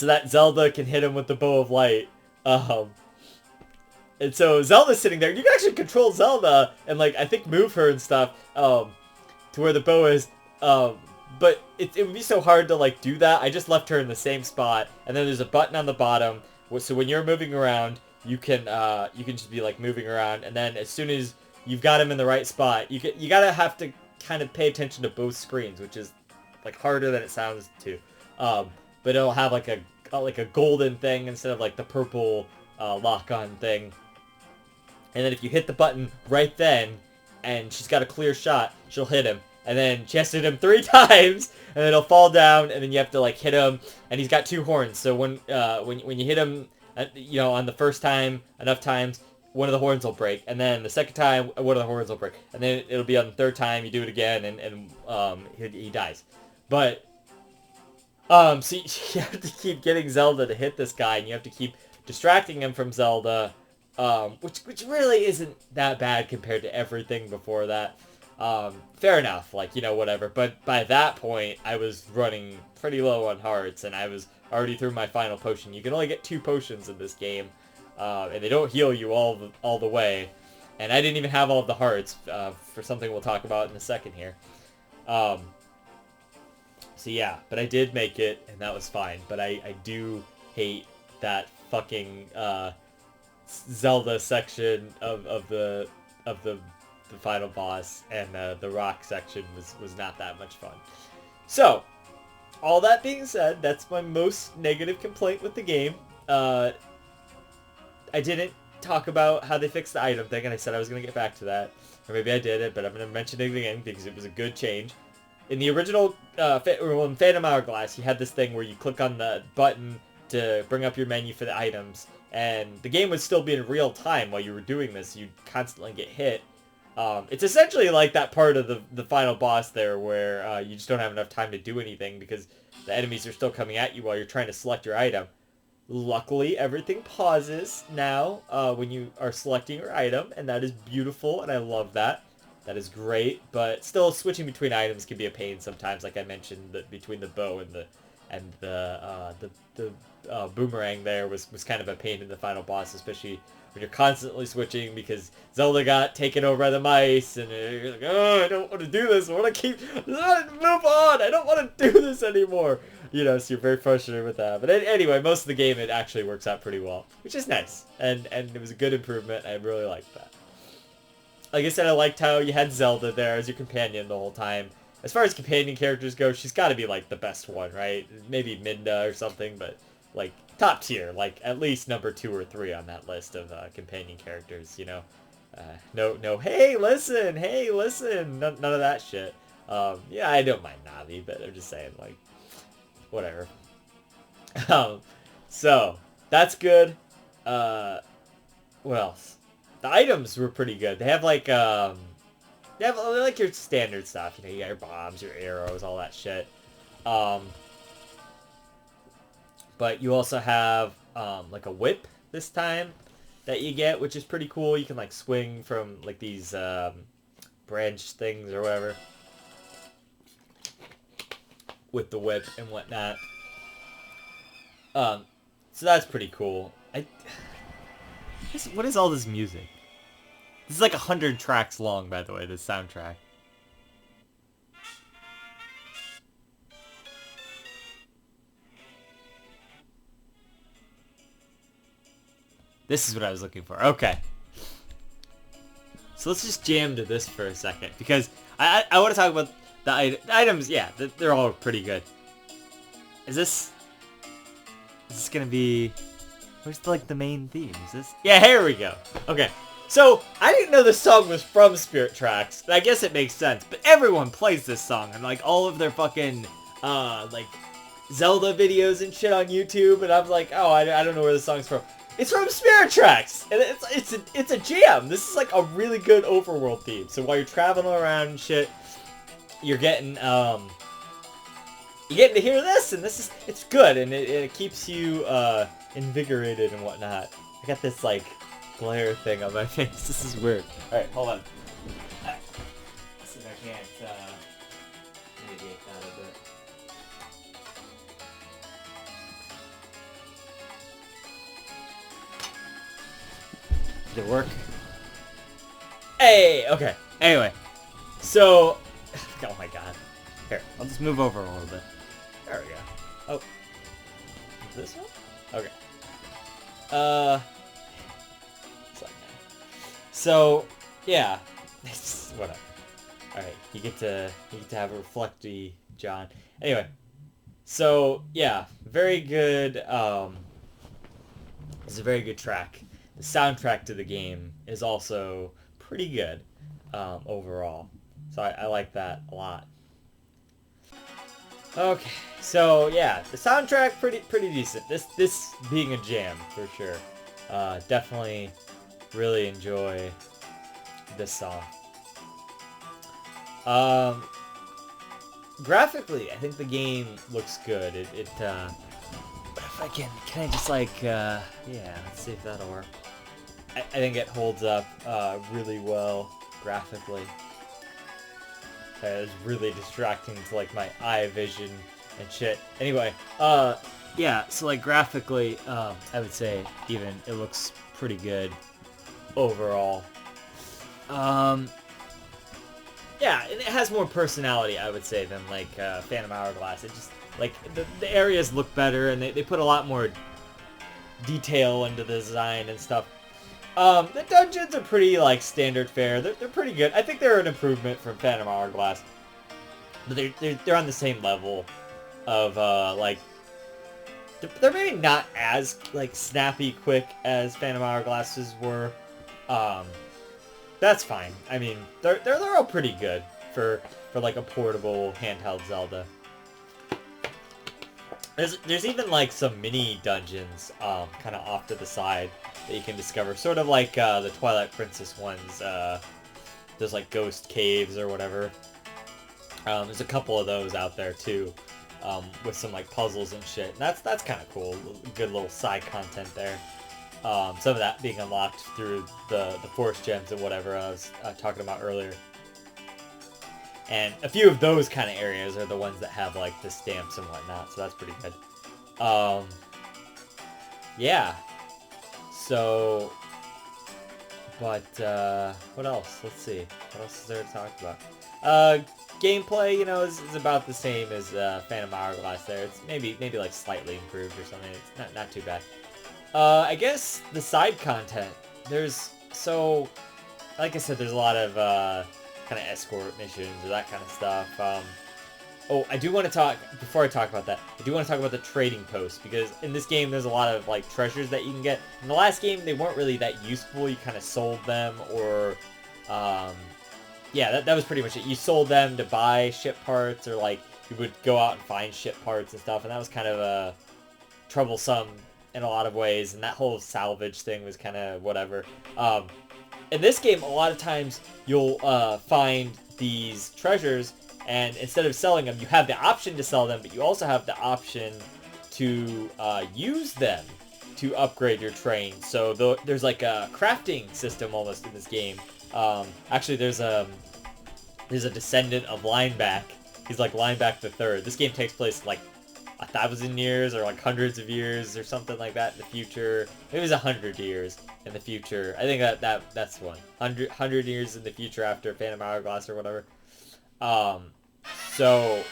that Zelda can hit him with the bow of light. And so Zelda's sitting there. You can actually control Zelda and like I think move her and stuff to where the bow is. But it would be so hard to like do that. I just left her in the same spot, and then there's a button on the bottom. So when you're moving around, you can just be like moving around, and then as soon as you've got him in the right spot, you gotta have to kind of pay attention to both screens, which is like harder than it sounds to. But it'll have like a golden thing instead of like the purple lock-on thing. And then if you hit the button right then, and she's got a clear shot, she'll hit him. And then she has to hit him 3 times, and then he'll fall down, and then you have to like hit him, and he's got 2 horns. So when you hit him, on the first time enough times, one of the horns will break, and then the second time, one of the horns will break, and then it'll be on the 3rd time you do it again, and he dies. But so you have to keep getting Zelda to hit this guy, and you have to keep distracting him from Zelda, which really isn't that bad compared to everything before that. Fair enough, like, whatever. But by that point, I was running pretty low on hearts, and I was already through my final potion. You can only get 2 potions in this game, and they don't heal you all the way. And I didn't even have all of the hearts, for something we'll talk about in a second here. So yeah, but I did make it, and that was fine. But I do hate that fucking Zelda section of the final boss, and the rock section was not that much fun. So, all that being said, that's my most negative complaint with the game. I didn't talk about how they fixed the item thing, and I said I was going to get back to that. Or maybe I did it, but I'm going to mention it again because it was a good change. In the original in Phantom Hourglass, you had this thing where you click on the button to bring up your menu for the items, and the game would still be in real time while you were doing this. You'd constantly get hit. It's essentially like that part of the final boss there where you just don't have enough time to do anything because the enemies are still coming at you while you're trying to select your item. Luckily, everything pauses now when you are selecting your item, and that is beautiful, and I love that. That is great, but still switching between items can be a pain sometimes, like I mentioned, between the bow and the boomerang there was kind of a pain in the final boss, especially when you're constantly switching because Zelda got taken over by the mice, and you're like, oh, I don't want to do this. I want to move on. I don't want to do this anymore. You know, so you're very frustrated with that. But anyway, most of the game, it actually works out pretty well, which is nice. And it was a good improvement. I really liked that. Like I said, I liked how you had Zelda there as your companion the whole time. As far as companion characters go, she's got to be, like, the best one, right? Maybe Minda or something, but, like, top tier. Like, at least number 2 or 3 on that list of companion characters, you know? No, hey, listen! None of that shit. Yeah, I don't mind Navi, but I'm just saying, like, whatever. So, that's good. What else? The items were pretty good. They have like your standard stuff. You know, you got your bombs, your arrows, all that shit. But you also have like a whip this time that you get, which is pretty cool. You can like swing from like these branch things or whatever with the whip and whatnot. So that's pretty cool. What is all this music? This is like 100 tracks long, by the way, this soundtrack. This is what I was looking for. Okay. So let's just jam to this for a second, because I want to talk about the items. Yeah, they're all pretty good. Is this gonna be... Where's like the main theme? Is this? Yeah, here we go. Okay. So, I didn't know this song was from Spirit Tracks. I guess it makes sense, but everyone plays this song, and like all of their fucking like Zelda videos and shit on YouTube, and I was like, oh, I don't know where this song's from. It's from Spirit Tracks, and it's a jam. This is like a really good overworld theme. So while you're traveling around and shit, you're getting to hear this, and it's good, and it keeps you invigorated and whatnot. I got this like glare thing on my face. This is weird. All right, hold on. See if I can't mitigate that a bit. Did it work? Hey, okay. Anyway, so, oh my god. Here, I'll just move over a little bit. There we go. Oh, this one? Okay. It's like that. So, yeah. Whatever. All right, you get to have a reflecty, John. Anyway, so yeah, very good. It's a very good track. The soundtrack to the game is also pretty good overall. So I like that a lot. Okay, so yeah, the soundtrack pretty decent. This being a jam for sure. Definitely really enjoy this song. Graphically, I think the game looks good. But if I can I just like yeah, let's see if that'll work. I think it holds up really well graphically. It's really distracting to like my eye vision and shit. Anyway, yeah, so like graphically, I would say even it looks pretty good overall. Yeah, and it has more personality, I would say, than like Phantom Hourglass. It just like the areas look better, and they put a lot more detail into the design and stuff. The dungeons are pretty like standard fare. They're pretty good. I think they're an improvement from Phantom Hourglass, but they're on the same level of like they're maybe not as like snappy quick as Phantom Hourglasses were. Um, that's fine. I mean, they're all pretty good for like a portable handheld Zelda. There's even like some mini dungeons kind of off to the side that you can discover, sort of like the Twilight Princess ones. There's like ghost caves or whatever. There's a couple of those out there too, with some like puzzles and shit. And that's kind of cool. Good little side content there. Some of that being unlocked through the Force Gems and whatever I was talking about earlier. And a few of those kind of areas are the ones that have like the stamps and whatnot, so that's pretty good. Yeah. So, but what else? Let's see. What else is there to talk about? Gameplay, you know, is about the same as Phantom Hourglass. There, it's maybe like slightly improved or something. It's not too bad. I guess the side content. Like I said, there's a lot of kind of escort missions or that kind of stuff. Oh, I do want to talk, before I talk about that, I do want to talk about the trading posts, because in this game there's a lot of like treasures that you can get. In the last game, they weren't really that useful. You kind of sold them, or yeah, that was pretty much it. You sold them to buy ship parts, or like you would go out and find ship parts and stuff, and that was kind of troublesome in a lot of ways, and that whole salvage thing was kind of whatever. In this game, a lot of times you'll find these treasures, and instead of selling them, you have the option to sell them, but you also have the option to use them to upgrade your train. So there's like a crafting system almost in this game. Actually, there's a descendant of Lineback. He's like Lineback the Third. This game takes place like 1,000 years or like hundreds of years or something like that in the future. Maybe it was 100 years in the future. I think that's one. 100 years in the future after Phantom Hourglass or whatever. So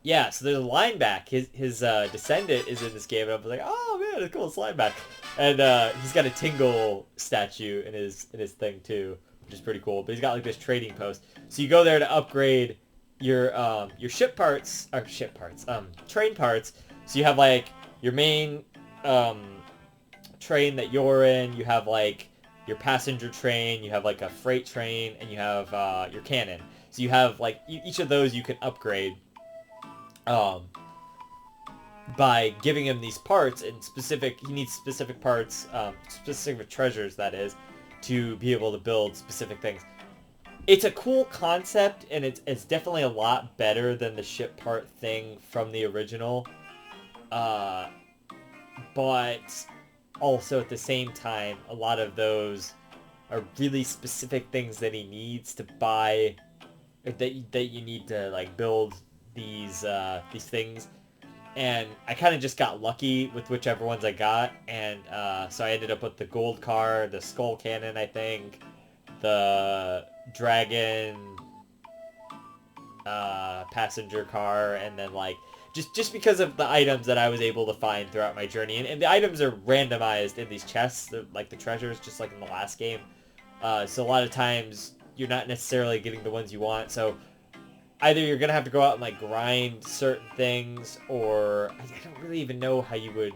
yeah, so there's a Lineback. His descendant is in this game, and I was like, oh man, it's cool, it's Lineback. And he's got a Tingle statue in his thing too, which is pretty cool. But he's got like this trading post. So you go there to upgrade your train parts. So you have like your main train that you're in, you have like your passenger train, you have like a freight train, and you have your cannon. So you have like each of those you can upgrade by giving him these parts, and he needs specific parts, specific treasures that is, to be able to build specific things. It's a cool concept, and it's definitely a lot better than the ship part thing from the original. But also at the same time, a lot of those are really specific things that he needs to buy, that you need to like build these things. And I kind of just got lucky with whichever ones I got, and so I ended up with the gold car, the skull cannon, I think, the dragon passenger car, and then like just because of the items that I was able to find throughout my journey, and the items are randomized in these chests, like the treasures, just like in the last game. So a lot of times you're not necessarily getting the ones you want, so either you're gonna have to go out and like grind certain things, or I don't really even know how you would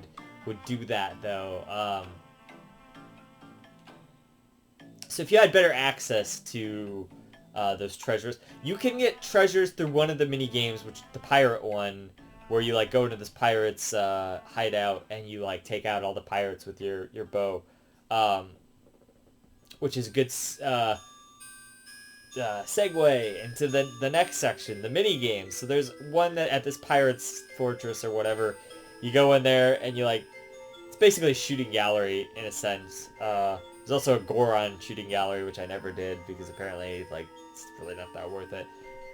do that though. So if you had better access to those treasures, you can get treasures through one of the mini games, which the pirate one, where you like go into this pirate's hideout and you like take out all the pirates with your bow, which is a good segue into the next section, the mini games. So there's one that at this pirate's fortress or whatever, you go in there and you like, it's basically a shooting gallery in a sense. There's also a Goron shooting gallery, which I never did because apparently like it's really not that worth it.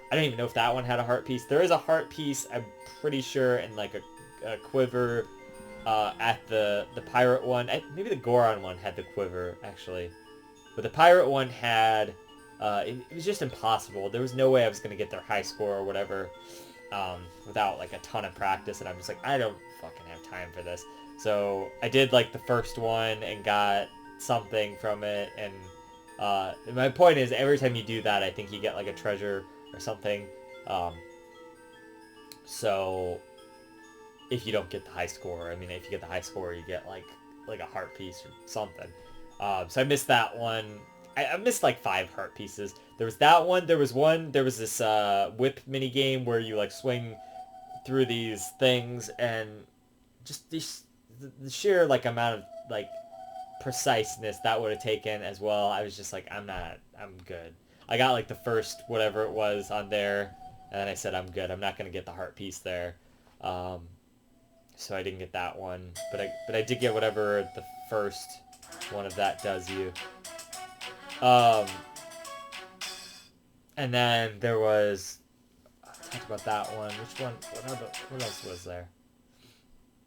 I don't even know if that one had a heart piece. There is a heart piece, I'm pretty sure, and like a quiver at the pirate one. Maybe the Goron one had the quiver actually, but the pirate one had it was just impossible. There was no way I was going to get their high score or whatever without like a ton of practice, and I'm just like, I don't fucking have time for this. So I did like the first one and got something from it, and my point is, every time you do that, I think you get like a treasure or something. So if you don't get the high score, I mean, if you get the high score, you get like a heart piece or something. So I missed that one. I missed like 5 heart pieces. There was that one. There was this whip mini game where you like swing through these things, and just the sheer like amount of like preciseness that would have taken as well. I was just like, I'm good. I got like the first whatever it was on there, and then I said, I'm good. I'm not gonna get the heart piece there. So I didn't get that one, but I did get whatever the first one of that does you. And then there was, I talked about that one. Which one? What else was there?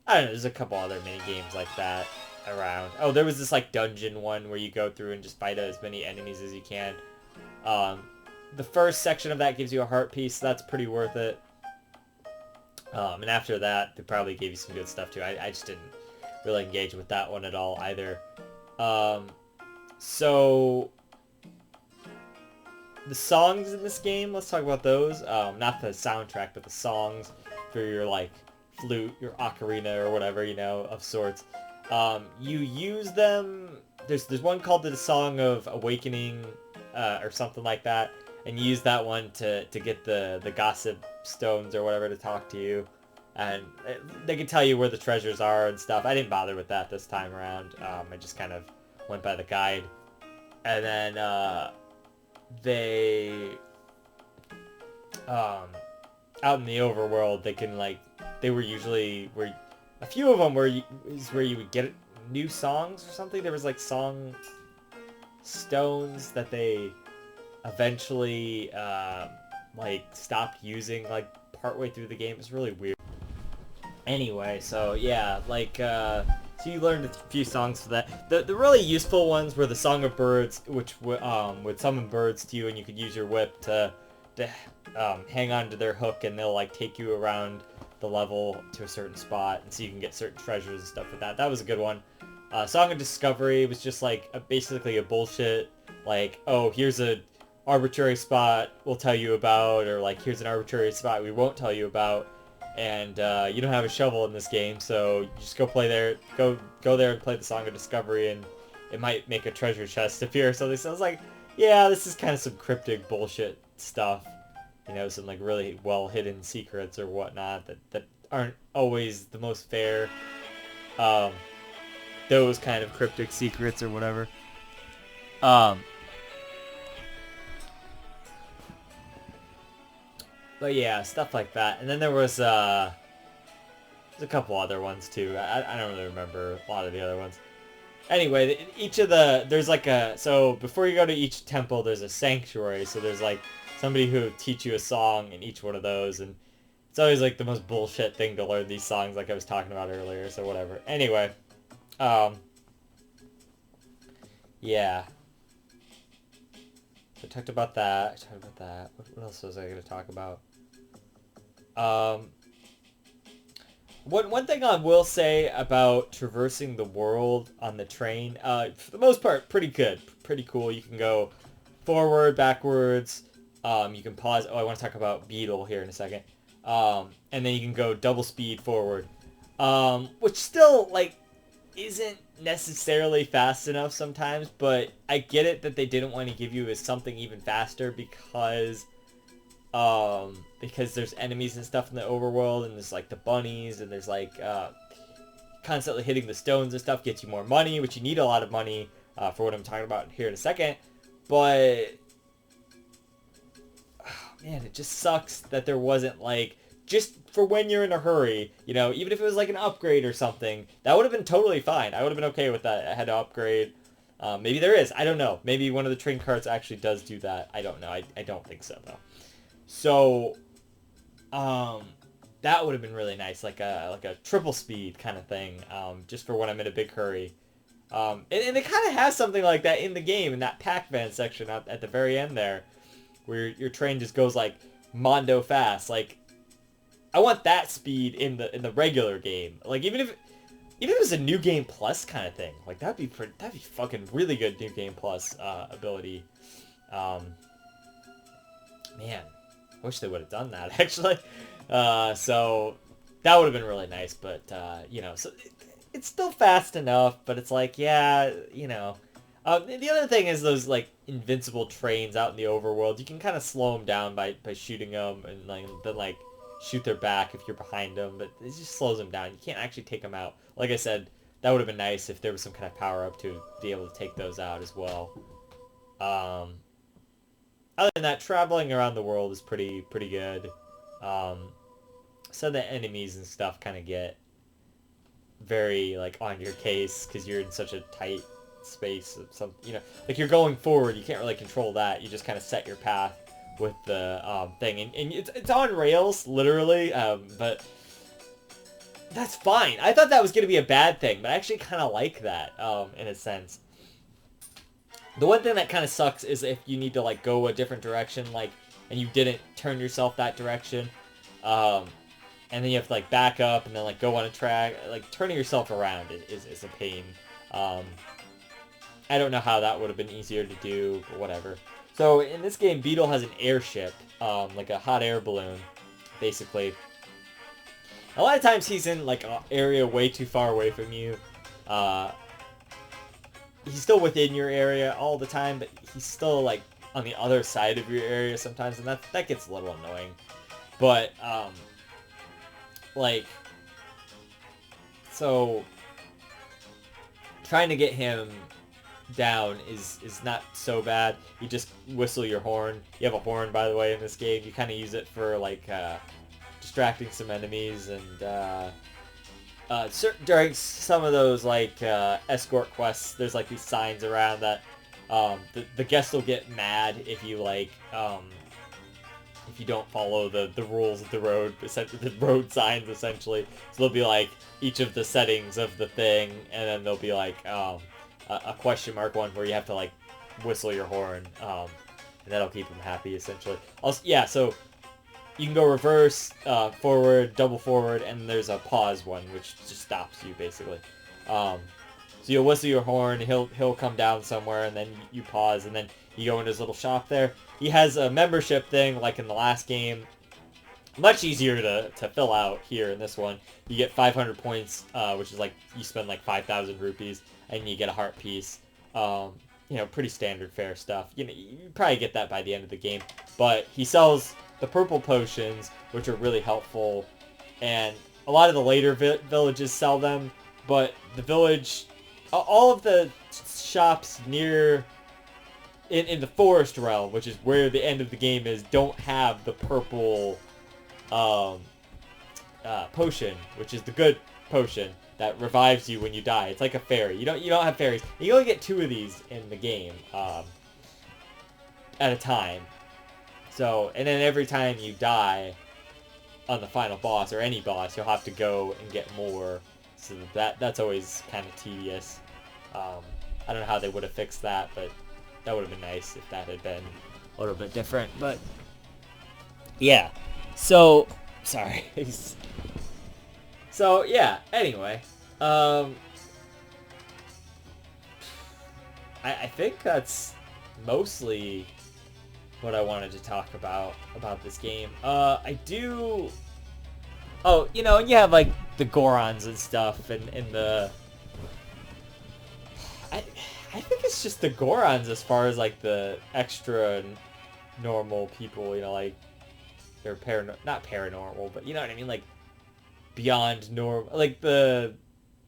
I don't know. There's a couple other mini games like that around. Oh, there was this like dungeon one where you go through and just fight as many enemies as you can. The first section of that gives you a heart piece, so that's pretty worth it. And after that, they probably gave you some good stuff too. I just didn't really engage with that one at all either. So the songs in this game, let's talk about those. Not the soundtrack, but the songs for your like flute, your ocarina or whatever, you know, of sorts. You use them. There's one called the Song of Awakening, or something like that, and you use that one to get the gossip stones or whatever to talk to you, and they can tell you where the treasures are and stuff. I didn't bother with that this time around. I just kind of went by the guide, and then they out in the overworld, they can like, they were usually where a few of them is where you would get new songs or something. There was like song stones that they eventually like stopped using like partway through the game. It's really weird. Anyway, so yeah, like so you learned a few songs for that. The really useful ones were the Song of Birds, which would summon birds to you, and you could use your whip to hang on to their hook, and they'll like take you around the level to a certain spot, and so you can get certain treasures and stuff with that. That was a good one. Song of Discovery was just like basically a bullshit, like, oh, here's a arbitrary spot we'll tell you about, or like, here's an arbitrary spot we won't tell you about, and you don't have a shovel in this game, so you just go play there, go there and play the Song of Discovery, and it might make a treasure chest appear or something. So I was like, yeah, this is kind of some cryptic bullshit stuff, you know, some like really well hidden secrets or whatnot that aren't always the most fair. Those kind of cryptic secrets or whatever. But yeah, stuff like that. And then there's a couple other ones too. I don't really remember a lot of the other ones. Anyway, there's like so before you go to each temple, there's a sanctuary. So there's like somebody who will teach you a song in each one of those, and it's always like the most bullshit thing to learn these songs, like I was talking about earlier. So whatever. Anyway, yeah. So I talked about that. What else was I going to talk about? One thing I will say about traversing the world on the train, for the most part, pretty good, pretty cool. You can go forward, backwards. You can pause. Oh, I want to talk about Beetle here in a second. And then you can go double speed forward, which still like isn't necessarily fast enough sometimes. But I get it that they didn't want to give you something even faster because there's enemies and stuff in the overworld, and there's like the bunnies, and there's like constantly hitting the stones and stuff gets you more money, which you need a lot of money for what I'm talking about here in a second. But man, it just sucks that there wasn't like, just for when you're in a hurry, you know, even if it was like an upgrade or something, that would have been totally fine. I would have been okay with that. I had to upgrade. Maybe there is. I don't know. Maybe one of the train carts actually does do that. I don't know. I don't think so though. So, that would have been really nice, like a triple speed kind of thing, just for when I'm in a big hurry. And it kind of has something like that in the game, in that Pac-Man section at the very end there, where your train just goes like mondo fast. Like, I want that speed in the regular game. Like, even if it was a New Game Plus kind of thing, like that'd be fucking really good New Game Plus ability. Man, I wish they would have done that actually. So that would have been really nice, but you know, so it's still fast enough, but it's like, yeah, you know. The other thing is those like invincible trains out in the overworld. You can kind of slow them down by shooting them and then shoot their back if you're behind them, but it just slows them down. You can't actually take them out. Like I said, that would have been nice if there was some kind of power up to be able to take those out as well. Other than that, traveling around the world is pretty good. Some of the enemies and stuff kind of get very like on your case because you're in such a tight space of some, you know, like you're going forward, you can't really control that. You just kind of set your path with the thing, and it's on rails literally, but that's fine. I thought that was gonna be a bad thing, but I actually kind of like that in a sense. The one thing that kind of sucks is if you need to like go a different direction, like, and you didn't turn yourself that direction, and then you have to like back up and then like go on a track. Like turning yourself around is a pain. I don't know how that would have been easier to do, but whatever. So in this game, Beetle has an airship, like a hot air balloon, basically. A lot of times he's in like an area way too far away from you. He's still within your area all the time, but he's still like on the other side of your area sometimes, and that gets a little annoying. But like, so trying to get him down is not so bad. You just whistle your horn. You have a horn, by the way, in this game. You kind of use it for like distracting some enemies, and during some of those like escort quests, there's like these signs around that the guests will get mad if you like if you don't follow the rules of the road, the road signs essentially. So there'll be like each of the settings of the thing, and then there'll be like a question mark one where you have to like whistle your horn, and that'll keep them happy essentially. Also, yeah, so you can go reverse, forward, double forward, and there's a pause one which just stops you basically. So you'll whistle your horn, he'll come down somewhere, and then you pause, and then you go in his little shop there. He has a membership thing like in the last game. Much easier to fill out here in this one. You get 500 points, which is like, you spend like 5,000 rupees, and you get a heart piece. You know, pretty standard fare stuff. You know, you probably get that by the end of the game. But he sells the purple potions, which are really helpful, and a lot of the later villages sell them, but the village, all of the shops near in the forest realm, which is where the end of the game is, don't have the purple potion, which is the good potion that revives you when you die. It's like a fairy. You don't have fairies. You only get 2 of these in the game at a time. So, and then every time you die on the final boss, or any boss, you'll have to go and get more. So that's always kind of tedious. I don't know how they would have fixed that, but that would have been nice if that had been a little bit different. But yeah, so sorry. So yeah. Anyway, I think that's mostly what I wanted to talk about this game. I do. Oh, you know, you have like the Gorons and stuff, and the. I think it's just the Gorons as far as like the extra normal people. You know, like they're not paranormal, but you know what I mean, like beyond normal, like the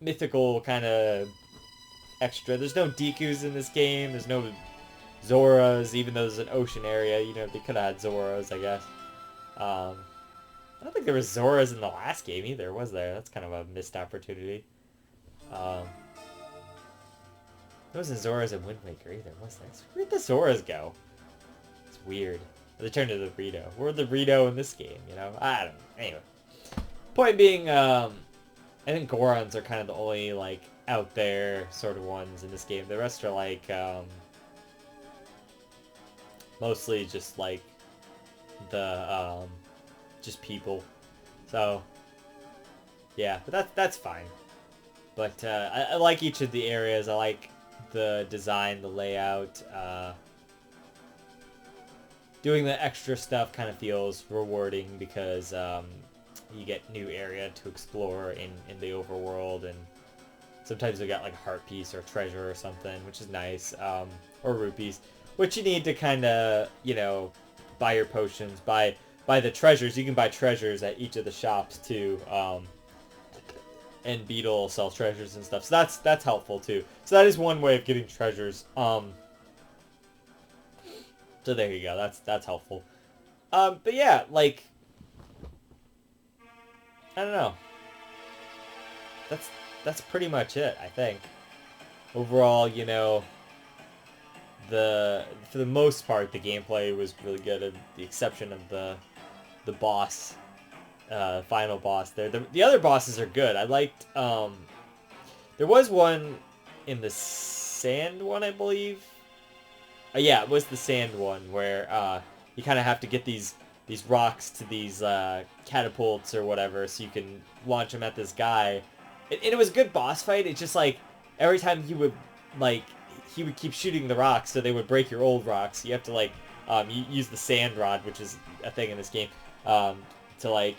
mythical kind of extra. There's no Dekus in this game. There's no Zoras, even though there's an ocean area. You know, they could have had Zoras, I guess. I don't think there was Zoras in the last game either, was there? That's kind of a missed opportunity. There wasn't Zoras in Wind Waker either, was there? Where'd the Zoras go? It's weird. They turned to the Rito. Where'd the Rito in this game, you know? I don't know. Anyway. Point being, I think Gorons are kind of the only, like, out there sort of ones in this game. The rest are, like, mostly just, like, the, just people. So, yeah, but that's fine. But, I like each of the areas. I like the design, the layout. Doing the extra stuff kind of feels rewarding because, you get new area to explore in the overworld, and sometimes we got like a heart piece or treasure or something, which is nice, or rupees, which you need to kind of, you know, buy your potions, buy the treasures. You can buy treasures at each of the shops too, and Beetle sells treasures and stuff, so that's helpful too. So that is one way of getting treasures. So there you go. That's helpful. But yeah, like, I don't know. That's pretty much it, I think. Overall, you know, for the most part, the gameplay was really good, with the exception of the boss, final boss there. The other bosses are good. I liked, there was one in the sand one, I believe. Yeah, it was the sand one where, you kind of have to get these rocks to these catapults or whatever, so you can launch them at this guy. And it was a good boss fight. It's just like every time he would keep shooting the rocks, so they would break your old rocks. You have to like use the sand rod, which is a thing in this game, to like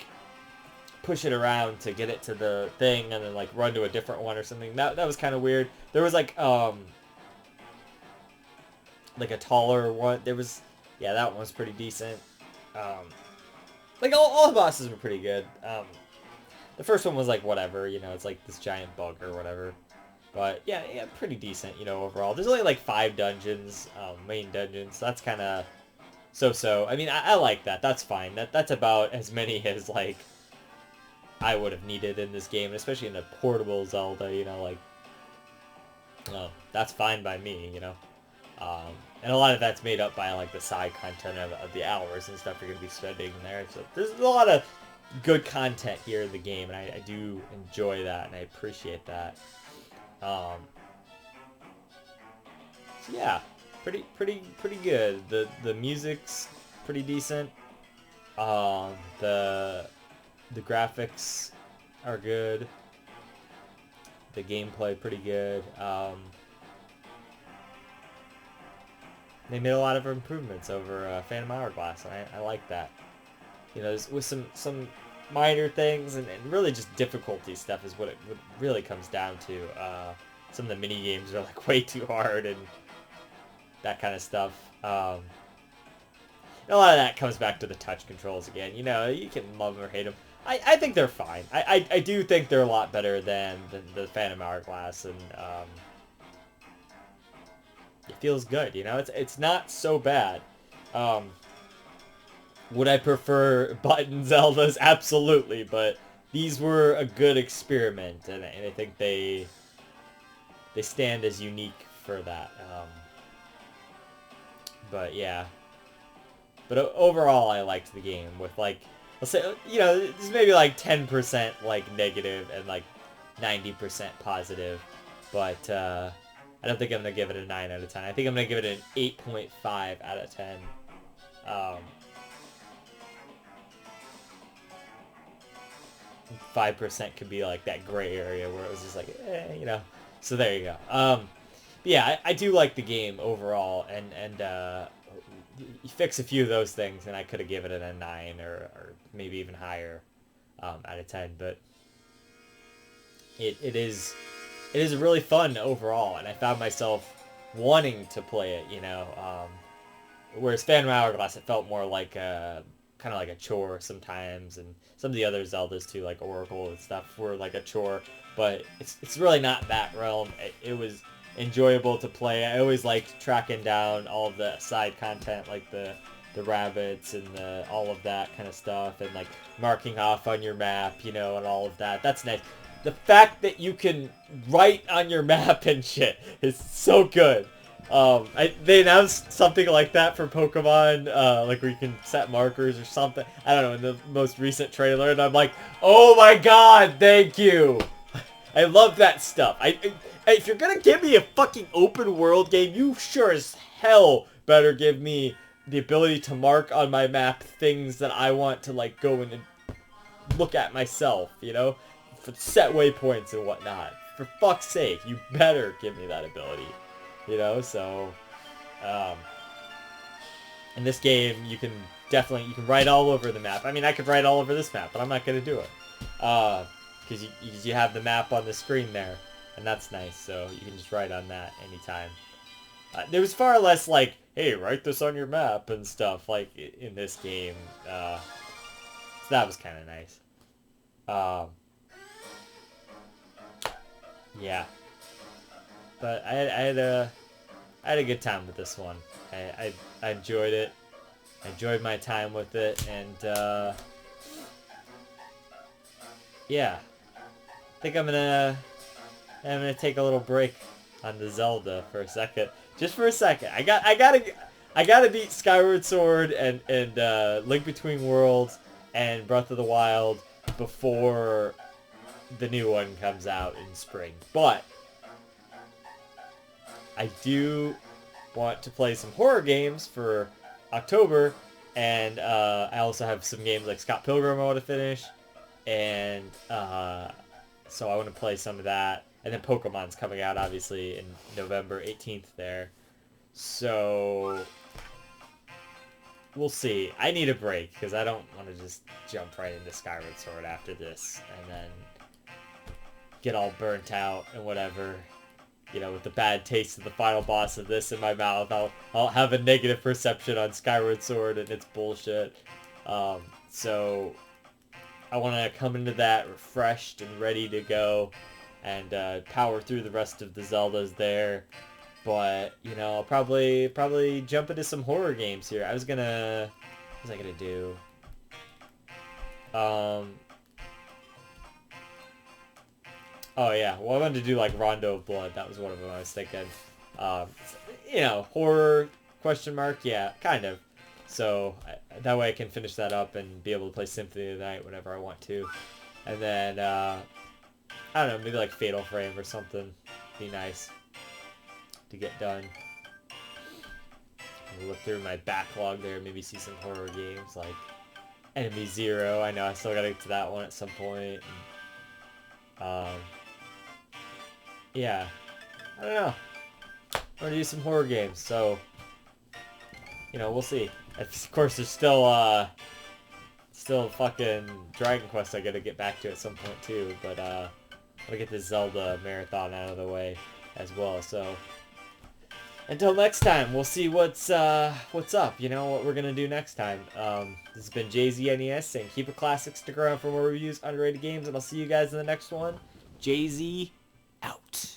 push it around to get it to the thing, and then like run to a different one or something. That was kind of weird. There was like a taller one. There was. Yeah, that one was pretty decent. Like, all the bosses were pretty good. The first one was, like, whatever, you know, it's like this giant bug or whatever. But, yeah, pretty decent, you know, overall. There's only, like, 5 dungeons, main dungeons. That's kind of so-so. I mean, I like that. That's fine. That's about as many as, like, I would have needed in this game, especially in a portable Zelda, you know, like, that's fine by me, you know. And a lot of that's made up by, like, the side content of the hours and stuff you're going to be spending there. So there's a lot of good content here in the game, and I do enjoy that, and I appreciate that. So yeah, pretty good. The music's pretty decent. The graphics are good. The gameplay pretty good. They made a lot of improvements over Phantom Hourglass, and I like that. You know, with some minor things, and really just difficulty stuff is what it really comes down to. Some of the mini games are like way too hard and that kind of stuff. And a lot of that comes back to the touch controls again. You know, you can love them or hate them. I think they're fine. I do think they're a lot better than the Phantom Hourglass, and it feels good, you know? It's not so bad. Would I prefer button Zeldas? Absolutely, but these were a good experiment, and I think they stand as unique for that. But yeah. But overall, I liked the game with, like, let's say, you know, there's maybe like 10% like negative and like 90% positive, but I don't think I'm going to give it a 9 out of 10. I think I'm going to give it an 8.5 out of 10. 5% could be like that gray area where it was just like, you know. So there you go. But yeah, I do like the game overall, and you fix a few of those things, and I could have given it a 9 or maybe even higher out of 10. But it is really fun overall, and I found myself wanting to play it, you know. Whereas Phantom Hourglass, it felt more like kind of like a chore sometimes, and some of the other Zeldas too, like Oracle and stuff, were like a chore. But it's really not that realm. It was enjoyable to play. I always liked tracking down all of the side content, like the rabbits and all of that kind of stuff, and like marking off on your map, you know, and all of that. That's nice. The fact that you can write on your map and shit is so good. They announced something like that for Pokemon, like where you can set markers or something. I don't know, in the most recent trailer, and I'm like, oh my god, thank you! I love that stuff. If you're gonna give me a fucking open world game, you sure as hell better give me the ability to mark on my map things that I want to like go in and look at myself, you know? For set waypoints and whatnot. For fuck's sake, you better give me that ability. You know, so in this game you can write all over the map. I mean, I could write all over this map, but I'm not gonna do it. Because you have the map on the screen there, and that's nice, so you can just write on that anytime. There was far less like, hey, write this on your map and stuff, like, in this game. So that was kind of nice. Yeah. But I had a good time with this one. I enjoyed it. I enjoyed my time with it, and yeah. I think I'm gonna take a little break on the Zelda for a second. Just for a second. I gotta beat Skyward Sword and Link Between Worlds and Breath of the Wild before the new one comes out in spring. But I do want to play some horror games for October, and I also have some games like Scott Pilgrim I want to finish, and so I want to play some of that. And then Pokemon's coming out, obviously, in November 18th there. So we'll see. I need a break, because I don't want to just jump right into Skyward Sword after this, and then get all burnt out and whatever. You know, with the bad taste of the final boss of this in my mouth, I'll have a negative perception on Skyward Sword and its bullshit. So I want to come into that refreshed and ready to go, and power through the rest of the Zeldas there. But, you know, I'll probably jump into some horror games here. What was I gonna do? Oh yeah, well I wanted to do like Rondo of Blood. That was one of them I was thinking. You know, horror, question mark, yeah, kind of. So that way I can finish that up and be able to play Symphony of the Night whenever I want to. And then, I don't know, maybe like Fatal Frame or something. Be nice to get done. I'll look through my backlog there, maybe see some horror games like Enemy Zero. I know I still gotta get to that one at some point. And, yeah, I don't know. I'm gonna do some horror games, so, you know, we'll see. Of course, there's still fucking Dragon Quest I gotta get back to at some point too, but I'm gonna get this Zelda marathon out of the way as well. So until next time, we'll see what's up. You know what we're gonna do next time. This has been JZNES saying keep it classic. Stick around for more reviews, underrated games, and I'll see you guys in the next one. JZ out.